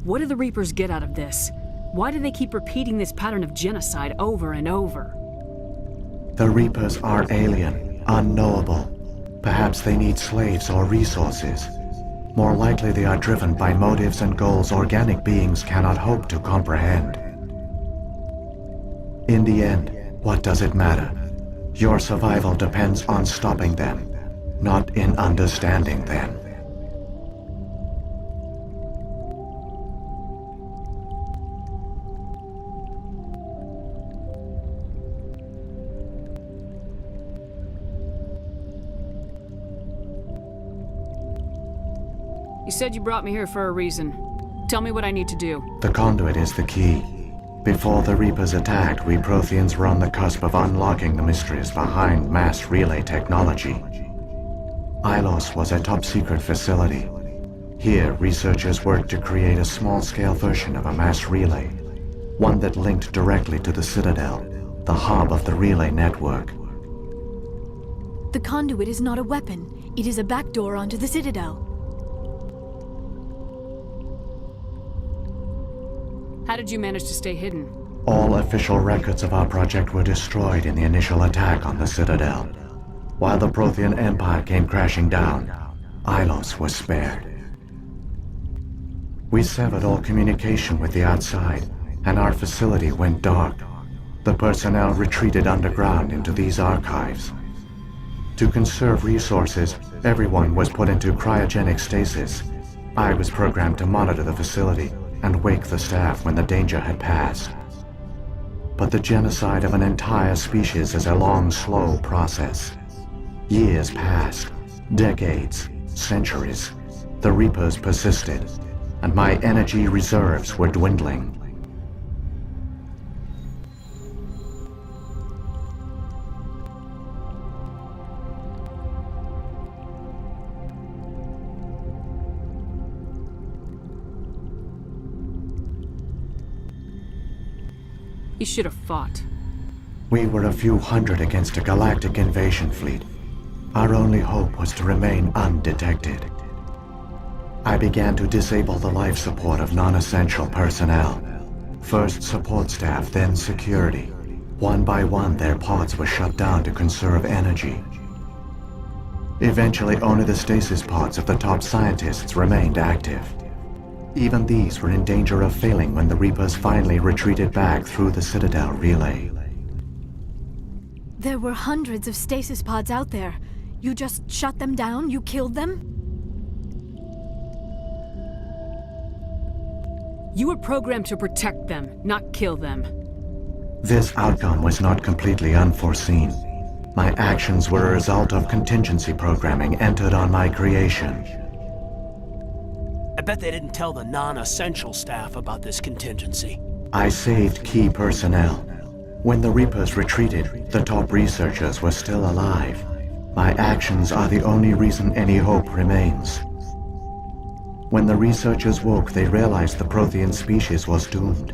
What do the Reapers get out of this? Why do they keep repeating this pattern of genocide over and over? The Reapers are alien, unknowable. Perhaps they need slaves or resources. More likely they are driven by motives and goals organic beings cannot hope to comprehend. In the end, what does it matter? Your survival depends on stopping them, not in understanding them. You said you brought me here for a reason. Tell me what I need to do. The conduit is the key. Before the Reapers attacked, we Protheans were on the cusp of unlocking the mysteries behind mass relay technology. Ilos was a top-secret facility. Here, researchers worked to create a small-scale version of a mass relay, one that linked directly to the Citadel, the hub of the relay network. The conduit is not a weapon. It is a backdoor onto the Citadel. How did you manage to stay hidden? All official records of our project were destroyed in the initial attack on the Citadel. While the Prothean Empire came crashing down, Ilos was spared. We severed all communication with the outside, and our facility went dark. The personnel retreated underground into these archives. To conserve resources, everyone was put into cryogenic stasis. I was programmed to monitor the facility and wake the staff when the danger had passed. But the genocide of an entire species is a long, slow process. Years passed, decades, centuries. The Reapers persisted, and my energy reserves were dwindling. You should have fought. We were a few hundred against a galactic invasion fleet. Our only hope was to remain undetected. I began to disable the life support of non-essential personnel. First support staff, then security. One by one, their pods were shut down to conserve energy. Eventually, only the stasis pods of the top scientists remained active. Even these were in danger of failing when the Reapers finally retreated back through the Citadel relay. There were hundreds of stasis pods out there. You just shut them down? You killed them? You were programmed to protect them, not kill them. This outcome was not completely unforeseen. My actions were a result of contingency programming entered on my creation. I bet they didn't tell the non-essential staff about this contingency. I saved key personnel. When the Reapers retreated, the top researchers were still alive. My actions are the only reason any hope remains. When the researchers woke, they realized the Prothean species was doomed.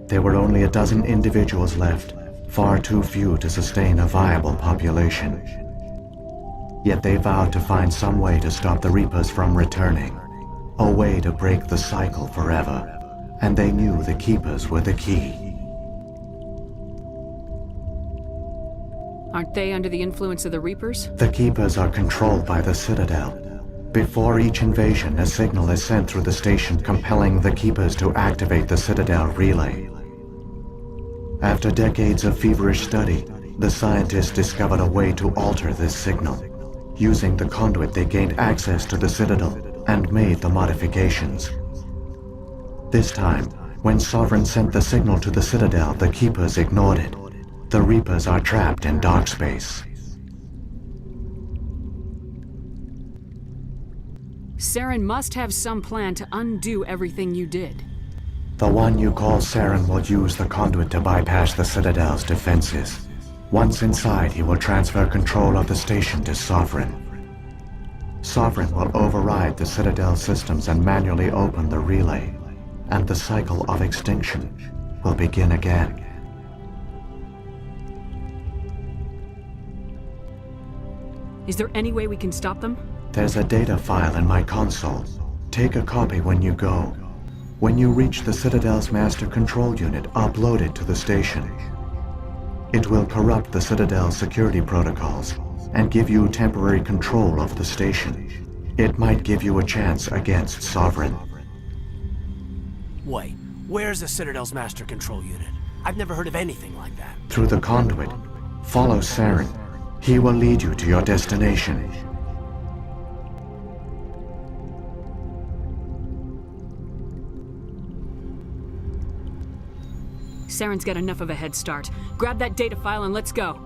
There were only a dozen individuals left, far too few to sustain a viable population. Yet they vowed to find some way to stop the Reapers from returning. A way to break the cycle forever. And they knew the Keepers were the key. Aren't they under the influence of the Reapers? The Keepers are controlled by the Citadel. Before each invasion, a signal is sent through the station compelling the Keepers to activate the Citadel relay. After decades of feverish study, the scientists discovered a way to alter this signal. Using the conduit, they gained access to the Citadel and made the modifications. This time, when Sovereign sent the signal to the Citadel, the Keepers ignored it. The Reapers are trapped in dark space. Saren must have some plan to undo everything you did. The one you call Saren will use the conduit to bypass the Citadel's defenses. Once inside, he will transfer control of the station to Sovereign. Sovereign will override the Citadel systems and manually open the relay, and the cycle of extinction will begin again. Is there any way we can stop them? There's a data file in my console. Take a copy when you go. When you reach the Citadel's master control unit, upload it to the station. It will corrupt the Citadel's security protocols and give you temporary control of the station. It might give you a chance against Sovereign. Wait, where's the Citadel's master control unit? I've never heard of anything like that. Through the conduit, follow Saren. He will lead you to your destination. Saren's got enough of a head start. Grab that data file and let's go.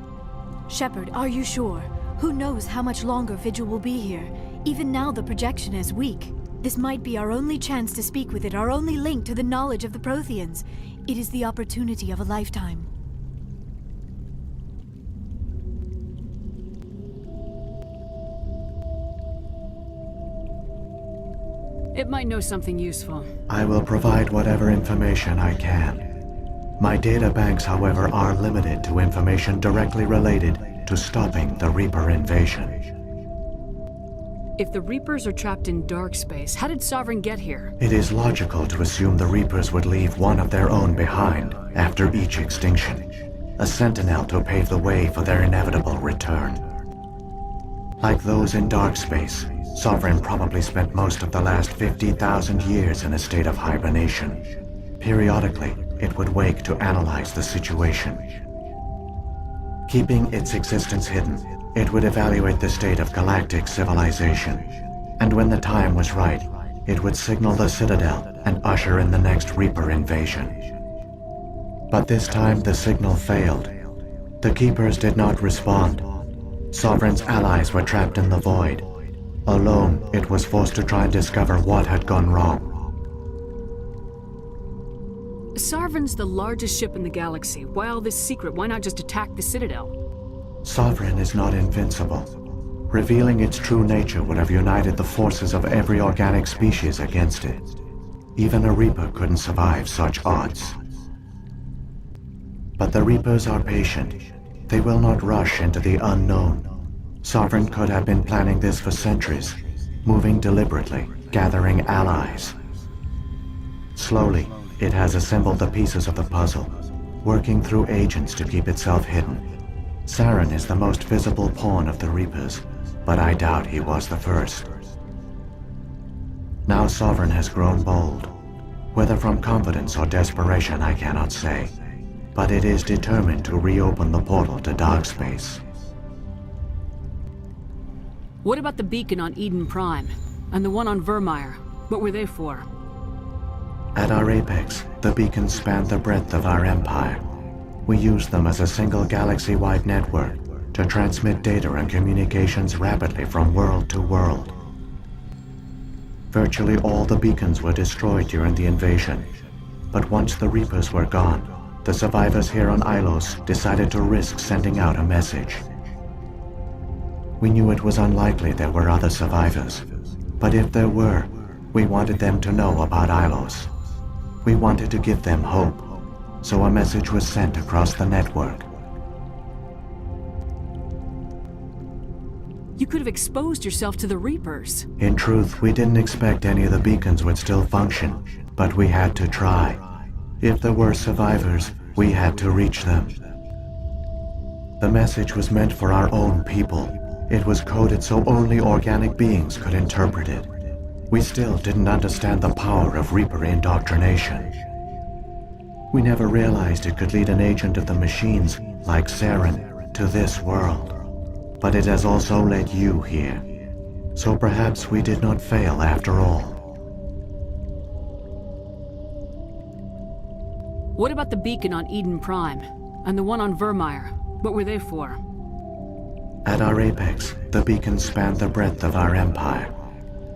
Shepard, are you sure? Who knows how much longer Vigil will be here? Even now the projection is weak. This might be our only chance to speak with it, our only link to the knowledge of the Protheans. It is the opportunity of a lifetime. It might know something useful. I will provide whatever information I can. My data banks, however, are limited to information directly related to stopping the Reaper invasion. If the Reapers are trapped in dark space, how did Sovereign get here? It is logical to assume the Reapers would leave one of their own behind after each extinction, a sentinel to pave the way for their inevitable return. Like those in dark space, Sovereign probably spent most of the last 50,000 years in a state of hibernation. Periodically, it would wake to analyze the situation. Keeping its existence hidden, it would evaluate the state of galactic civilization. And when the time was right, it would signal the Citadel and usher in the next Reaper invasion. But this time the signal failed. The Keepers did not respond. Sovereign's allies were trapped in the void. Alone, it was forced to try and discover what had gone wrong. Sovereign's the largest ship in the galaxy. Why all this secret? Why not just attack the Citadel? Sovereign is not invincible. Revealing its true nature would have united the forces of every organic species against it. Even a Reaper couldn't survive such odds. But the Reapers are patient. They will not rush into the unknown. Sovereign could have been planning this for centuries, moving deliberately, gathering allies. Slowly, it has assembled the pieces of the puzzle, working through agents to keep itself hidden. Saren is the most visible pawn of the Reapers, but I doubt he was the first. Now Sovereign has grown bold. Whether from confidence or desperation, I cannot say. But it is determined to reopen the portal to dark space. What about the beacon on Eden Prime? And the one on Vermeer? What were they for? At our apex, the beacons spanned the breadth of our empire. We used them as a single galaxy-wide network to transmit data and communications rapidly from world to world. Virtually all the beacons were destroyed during the invasion, but once the Reapers were gone, the survivors here on Ilos decided to risk sending out a message. We knew it was unlikely there were other survivors, but if there were, we wanted them to know about Ilos. We wanted to give them hope, so a message was sent across the network. You could have exposed yourself to the Reapers. In truth, we didn't expect any of the beacons would still function, but we had to try. If there were survivors, we had to reach them. The message was meant for our own people. It was coded so only organic beings could interpret it. We still didn't understand the power of Reaper indoctrination. We never realized it could lead an agent of the machines, like Saren, to this world. But it has also led you here. So perhaps we did not fail after all. What about the beacon on Eden Prime? And the one on Vermeer? What were they for? At our apex, the beacons spanned the breadth of our empire.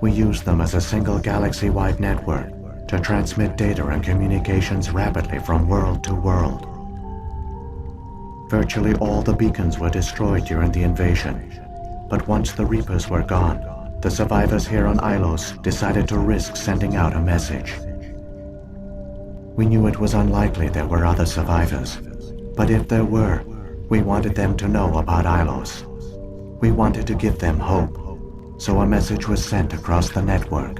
We used them as a single galaxy-wide network to transmit data and communications rapidly from world to world. Virtually all the beacons were destroyed during the invasion, but once the Reapers were gone, the survivors here on Ilos decided to risk sending out a message. We knew it was unlikely there were other survivors, but if there were, we wanted them to know about Ilos. We wanted to give them hope, so a message was sent across the network.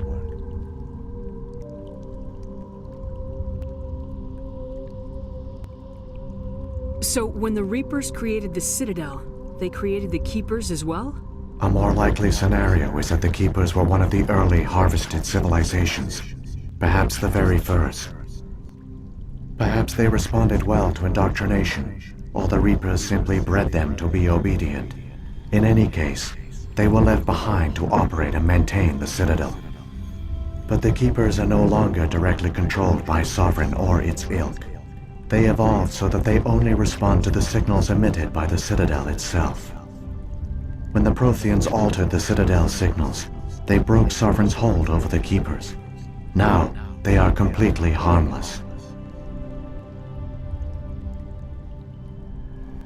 So when the Reapers created the Citadel, they created the Keepers as well? A more likely scenario is that the Keepers were one of the early harvested civilizations, perhaps the very first. Perhaps they responded well to indoctrination, or the Reapers simply bred them to be obedient. In any case, they were left behind to operate and maintain the Citadel. But the Keepers are no longer directly controlled by Sovereign or its ilk. They evolved so that they only respond to the signals emitted by the Citadel itself. When the Protheans altered the Citadel's signals, they broke Sovereign's hold over the Keepers. Now, they are completely harmless.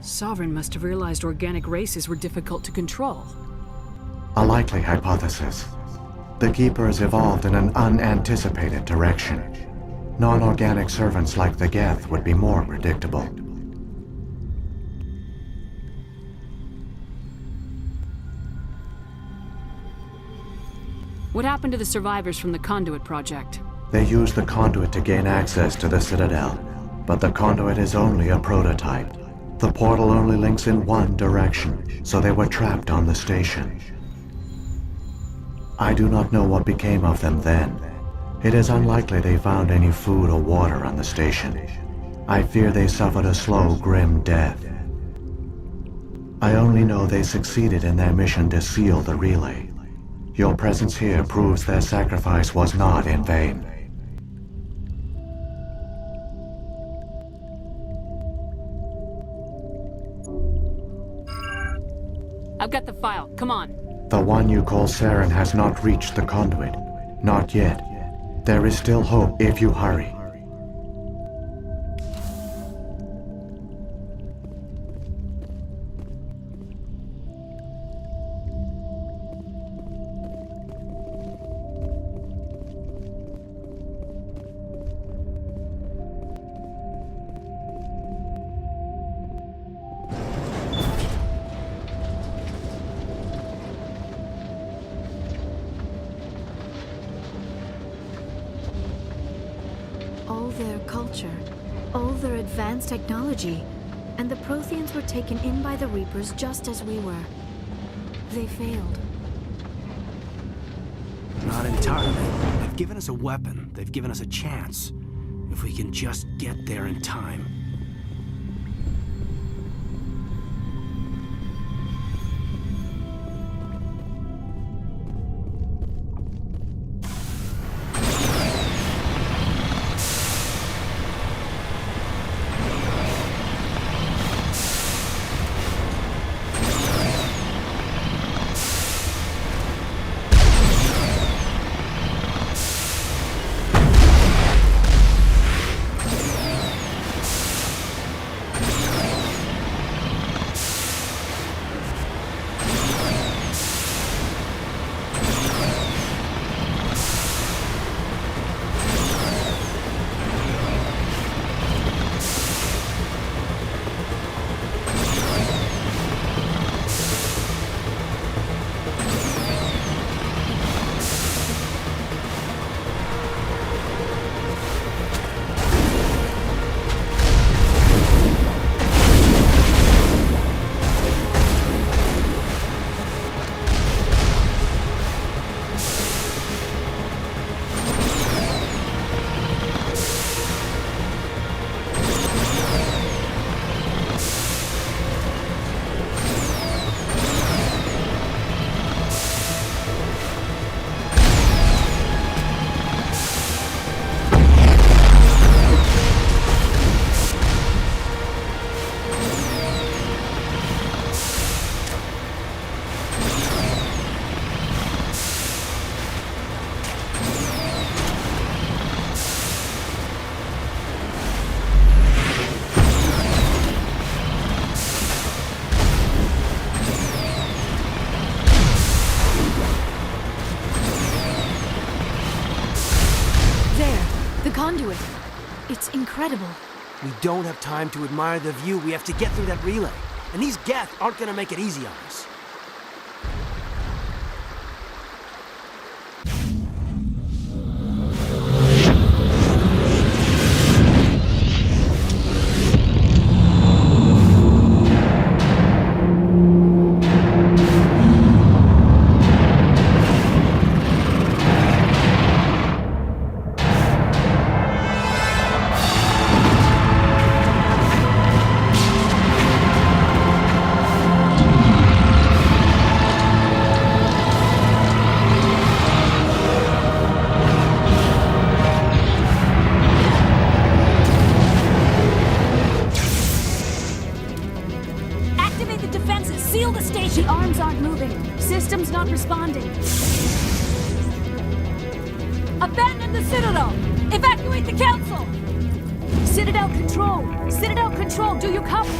Sovereign must have realized organic races were difficult to control. A likely hypothesis. The Keepers evolved in an unanticipated direction. Non-organic servants like the Geth would be more predictable. What happened to the survivors from the Conduit project? They used the conduit to gain access to the Citadel, but the conduit is only a prototype. The portal only links in one direction, so they were trapped on the station. I do not know what became of them then. It is unlikely they found any food or water on the station. I fear they suffered a slow, grim death. I only know they succeeded in their mission to seal the relay. Your presence here proves their sacrifice was not in vain. I've got the file. Come on. The one you call Saren has not reached the conduit. Not yet. There is still hope if you hurry. All their culture, all their advanced technology, and the Protheans were taken in by the Reapers just as we were. They failed. Not entirely. They've given us a weapon. They've given us a chance. If we can just get there in time. Conduit. It's incredible. We don't have time to admire the view. We have to get through that relay. And these Geth aren't gonna make it easy on us. Abandon the Citadel! Evacuate the Council! Citadel Control! Citadel Control, do you copy?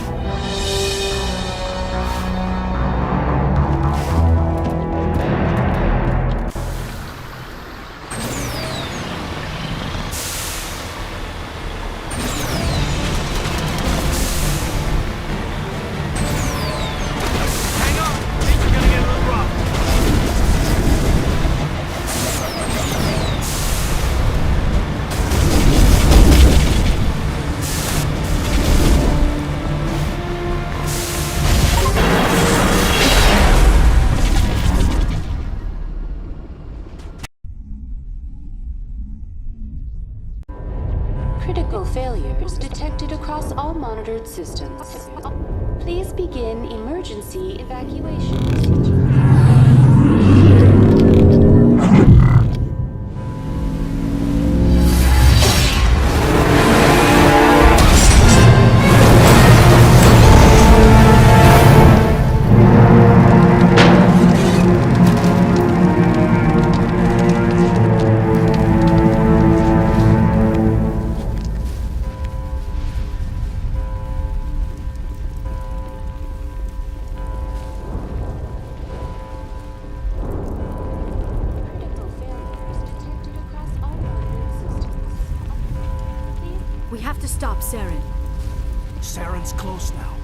Critical failures detected across all monitored systems. Please begin emergency evacuation. We have to stop Saren. Saren's close now.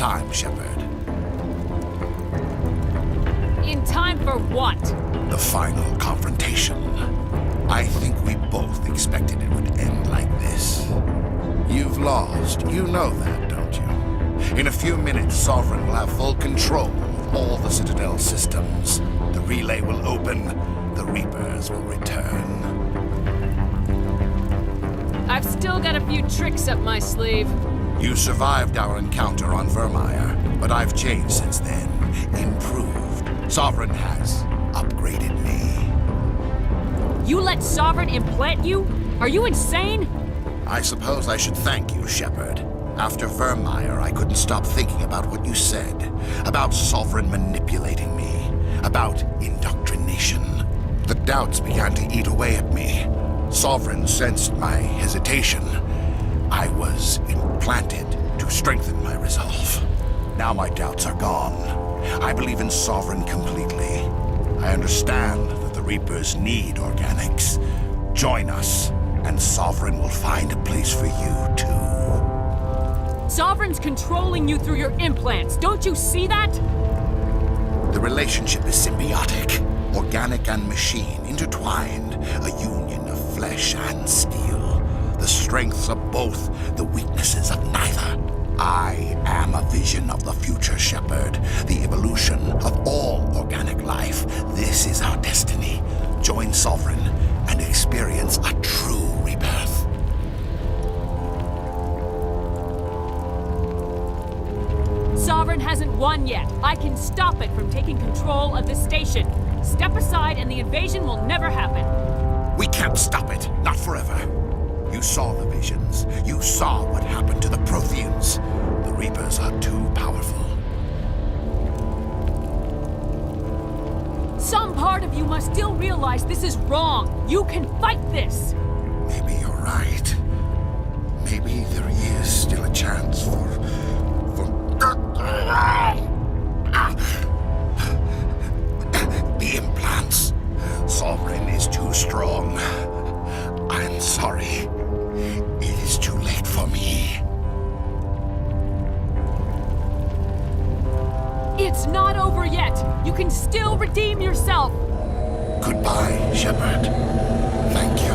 time, Shepard. In time for what? The final confrontation. I think we both expected it would end like this. You've lost. You know that, don't you? In a few minutes, Sovereign will have full control of all the Citadel systems. The relay will open. The Reapers will return. I've still got a few tricks up my sleeve. You survived our encounter on Vermeer, but I've changed since then. Improved. Sovereign has upgraded me. You let Sovereign implant you? Are you insane? I suppose I should thank you, Shepard. After Vermeer, I couldn't stop thinking about what you said. About Sovereign manipulating me. About indoctrination. The doubts began to eat away at me. Sovereign sensed my hesitation. I was implanted to strengthen my resolve. Now my doubts are gone. I believe in Sovereign completely. I understand that the Reapers need organics. Join us, and Sovereign will find a place for you, too. Sovereign's controlling you through your implants. Don't you see that? The relationship is symbiotic. Organic and machine intertwined. A union of flesh and steel. The strengths of both, the weaknesses of neither. I am a vision of the future, Shepard. The evolution of all organic life. This is our destiny. Join Sovereign and experience a true rebirth. Sovereign hasn't won yet. I can stop it from taking control of the station. Step aside and the invasion will never happen. We can't stop it. Not forever. You saw the visions. You saw what happened to the Protheans. The Reapers are too powerful. Some part of you must still realize this is wrong. You can fight this. Maybe you're right. Maybe there is still a chance for... The implants. Sovereign is too strong. I'm sorry. It is too late for me. It's not over yet. You can still redeem yourself. Goodbye, Shepard. Thank you.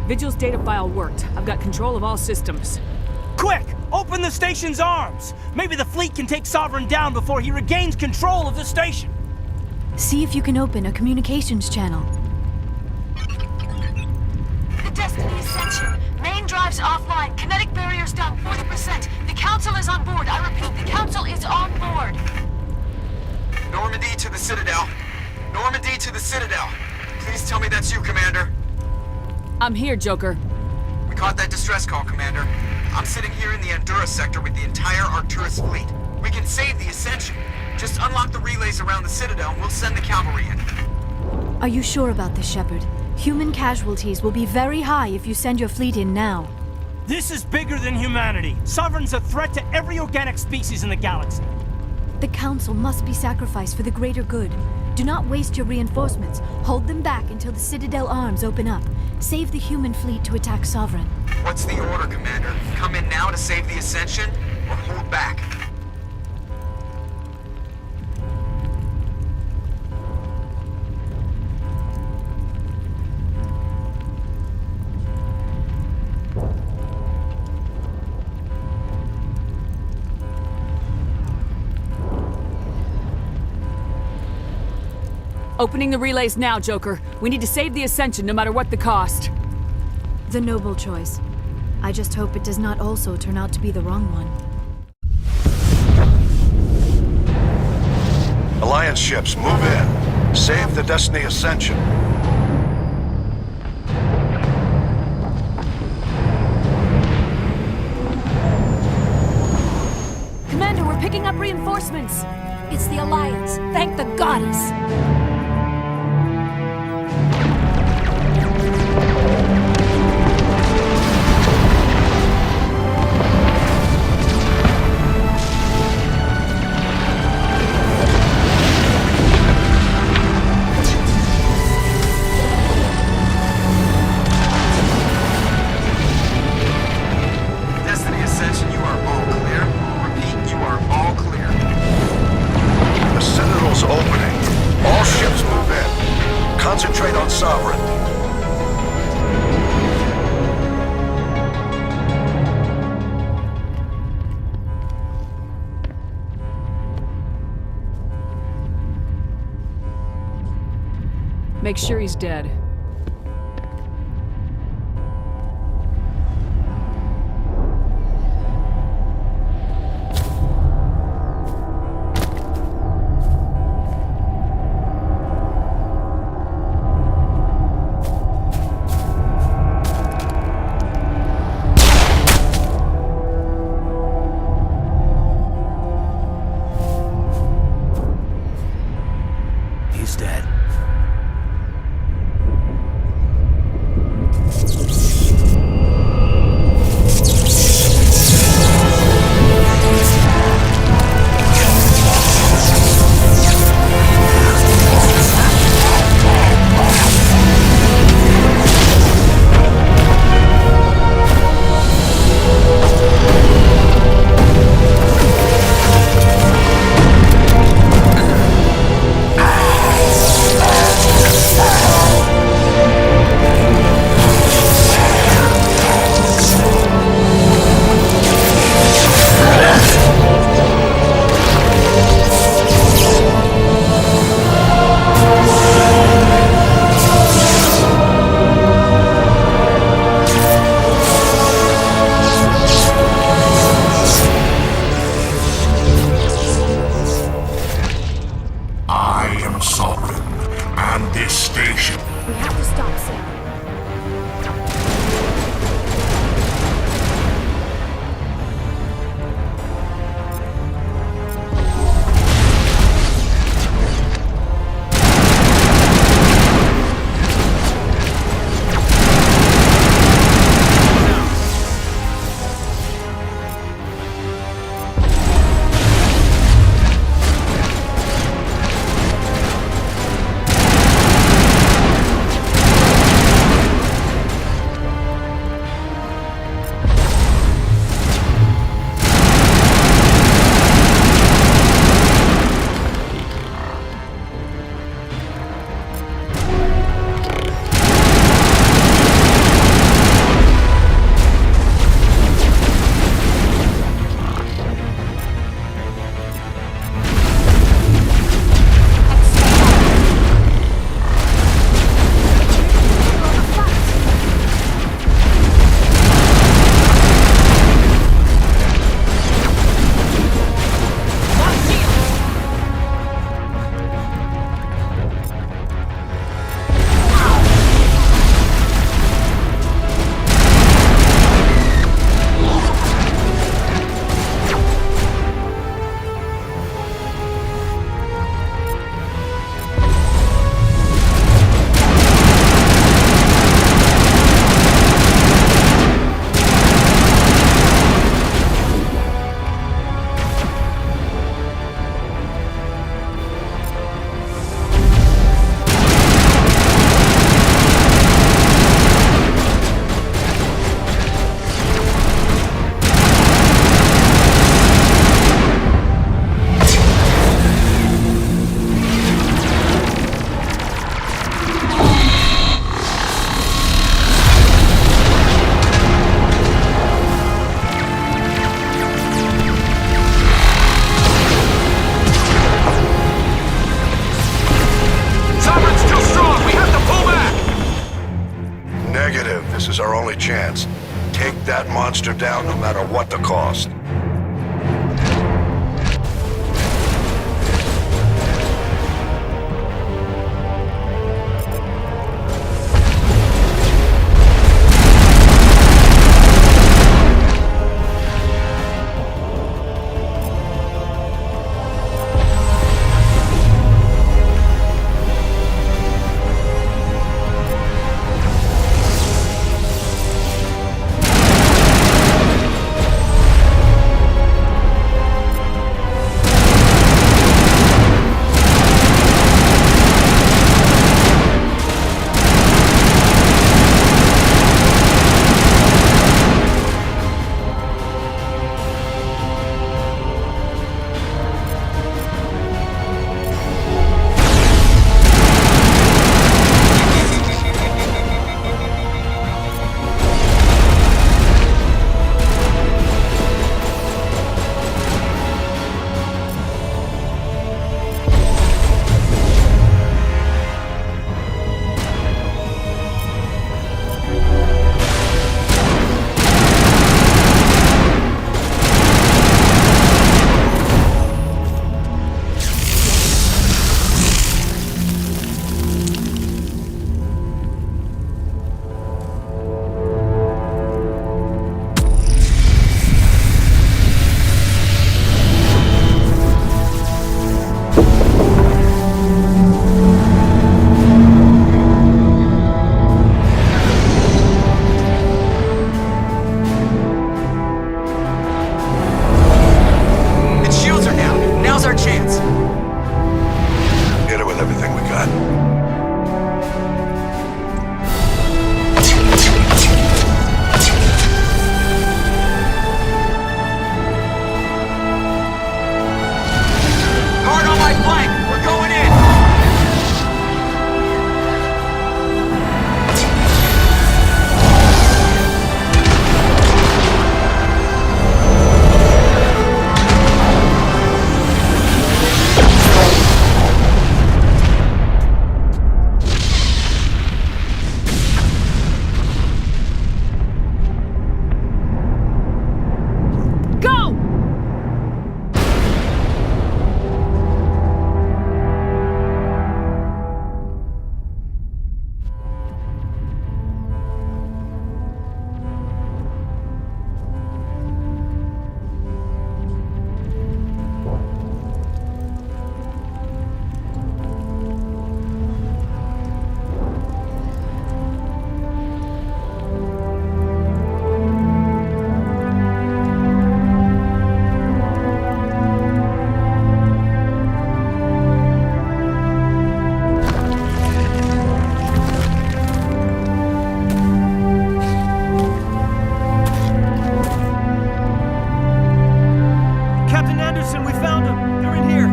Vigil's data file worked. I've got control of all systems. Quick! Open the station's arms! Maybe the fleet can take Sovereign down before he regains control of the station! See if you can open a communications channel. The Destiny Ascension. Main drives offline. Kinetic barriers down 40%. The Council is on board. I repeat, the Council is on board. Normandy to the Citadel. Normandy to the Citadel. Please tell me that's you, Commander. I'm here, Joker. We caught that distress call, Commander. I'm sitting here in the Andurra sector with the entire Arcturus fleet. We can save the Ascension. Just unlock the relays around the Citadel and we'll send the cavalry in. Are you sure about this, Shepard? Human casualties will be very high if you send your fleet in now. This is bigger than humanity. Sovereign's a threat to every organic species in the galaxy. The Council must be sacrificed for the greater good. Do not waste your reinforcements. Hold them back until the Citadel arms open up. Save the human fleet to attack Sovereign. What's the order, Commander? Come in now to save the Ascension, or hold back? Opening the relays now, Joker. We need to save the Ascension no matter what the cost. The noble choice. I just hope it does not also turn out to be the wrong one. Alliance ships, move in. Save the Destiny Ascension. Commander, we're picking up reinforcements. It's the Alliance. Thank the goddess. Destiny Ascension, you are all clear. Repeat, you are all clear. The Citadel's opening. All ships move in. Concentrate on Sovereign. Make sure he's dead. He's dead. I am Sovereign, and this station. We have to stop Sam. This is our only chance. Take that monster down no matter what the cost. Anderson, we found them! They're in here!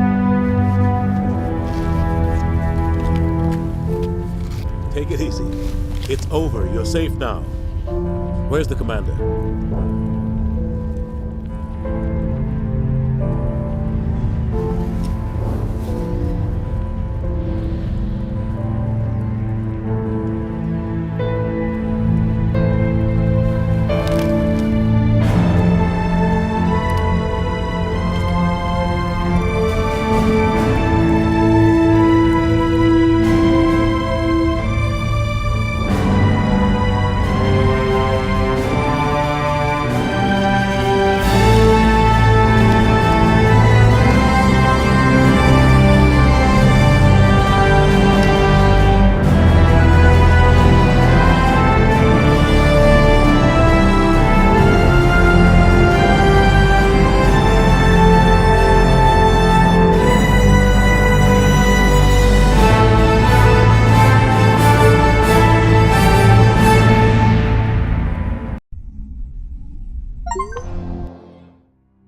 Take it easy. It's over. You're safe now. Where's the commander?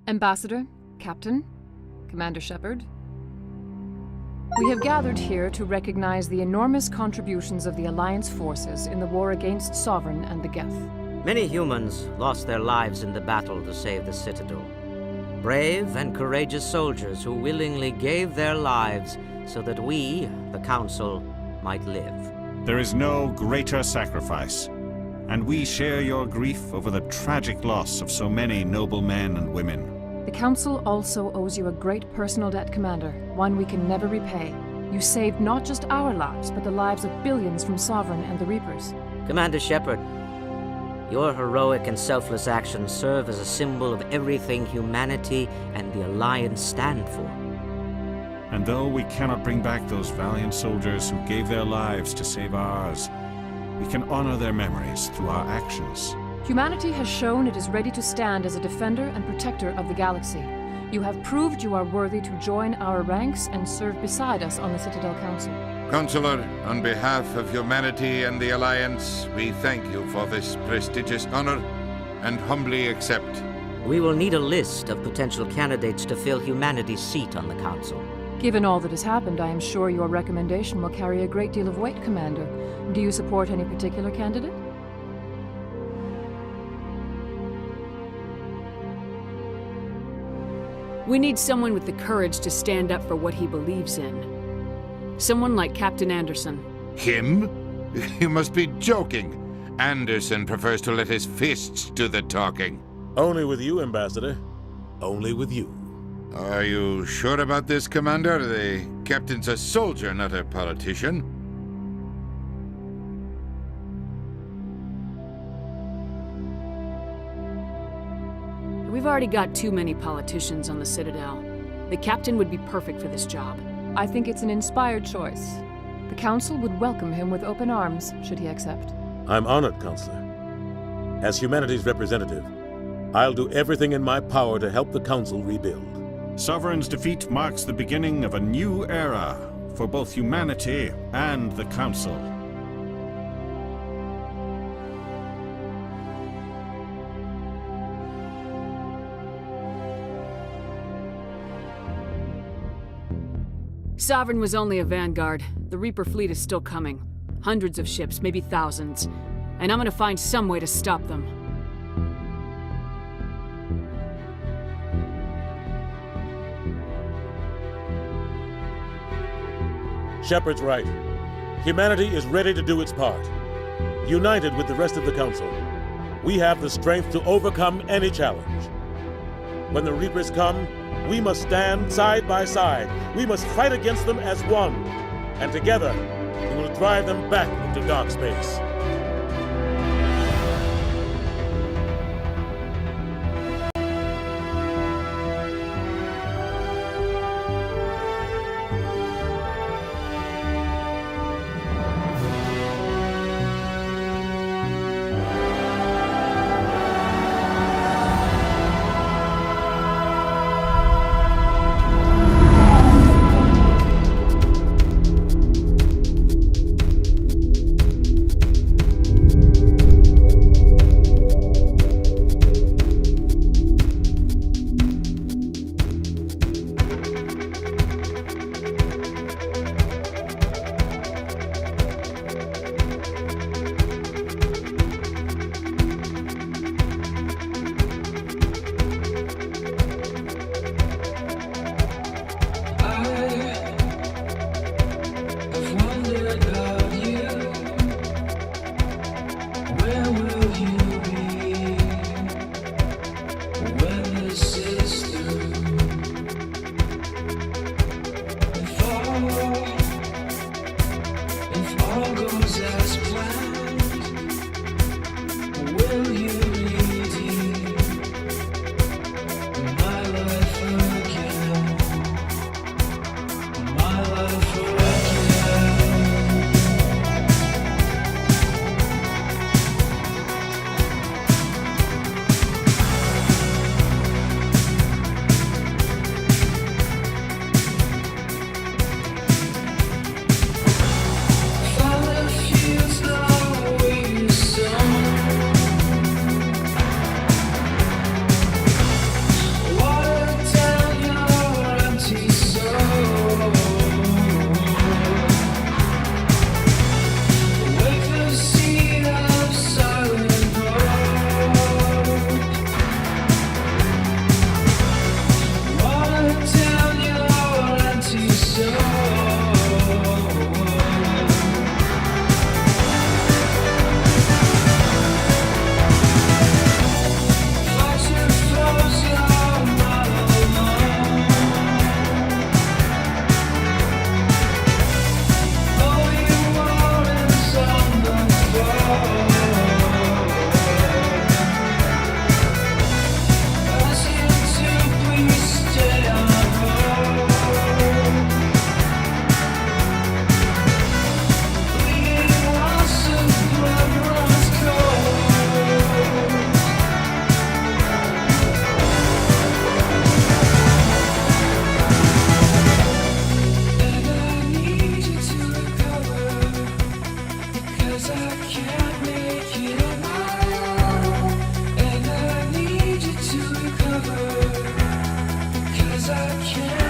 Ambassador, Captain, Commander Shepard. We have gathered here to recognize the enormous contributions of the Alliance forces in the war against Sovereign and the Geth. Many humans lost their lives in the battle to save the Citadel. Brave and courageous soldiers who willingly gave their lives so that we, the Council, might live. There is no greater sacrifice, and we share your grief over the tragic loss of so many noble men and women. The Council also owes you a great personal debt, Commander, one we can never repay. You saved not just our lives, but the lives of billions from Sovereign and the Reapers. Commander Shepard, your heroic and selfless actions serve as a symbol of everything humanity and the Alliance stand for. And though we cannot bring back those valiant soldiers who gave their lives to save ours, we can honor their memories through our actions. Humanity has shown it is ready to stand as a defender and protector of the galaxy. You have proved you are worthy to join our ranks and serve beside us on the Citadel Council. Counselor, on behalf of humanity and the Alliance, we thank you for this prestigious honor and humbly accept. We will need a list of potential candidates to fill humanity's seat on the Council. Given all that has happened, I am sure your recommendation will carry a great deal of weight, Commander. Do you support any particular candidate? We need someone with the courage to stand up for what he believes in. Someone like Captain Anderson. Him? You must be joking. Anderson prefers to let his fists do the talking. Only with you, Ambassador. Only with you. Are you sure about this, Commander? The captain's a soldier, not a politician. We've already got too many politicians on the Citadel. The captain would be perfect for this job. I think it's an inspired choice. The Council would welcome him with open arms, should he accept. I'm honored, Counselor. As humanity's representative, I'll do everything in my power to help the Council rebuild. Sovereign's defeat marks the beginning of a new era for both humanity and the Council. Sovereign was only a vanguard. The Reaper fleet is still coming. Hundreds of ships, maybe thousands. And I'm gonna find some way to stop them. Shepard's right. Humanity is ready to do its part. United with the rest of the Council, we have the strength to overcome any challenge. When the Reapers come, we must stand side by side. We must fight against them as one. And together, we will drive them back into dark space. I can.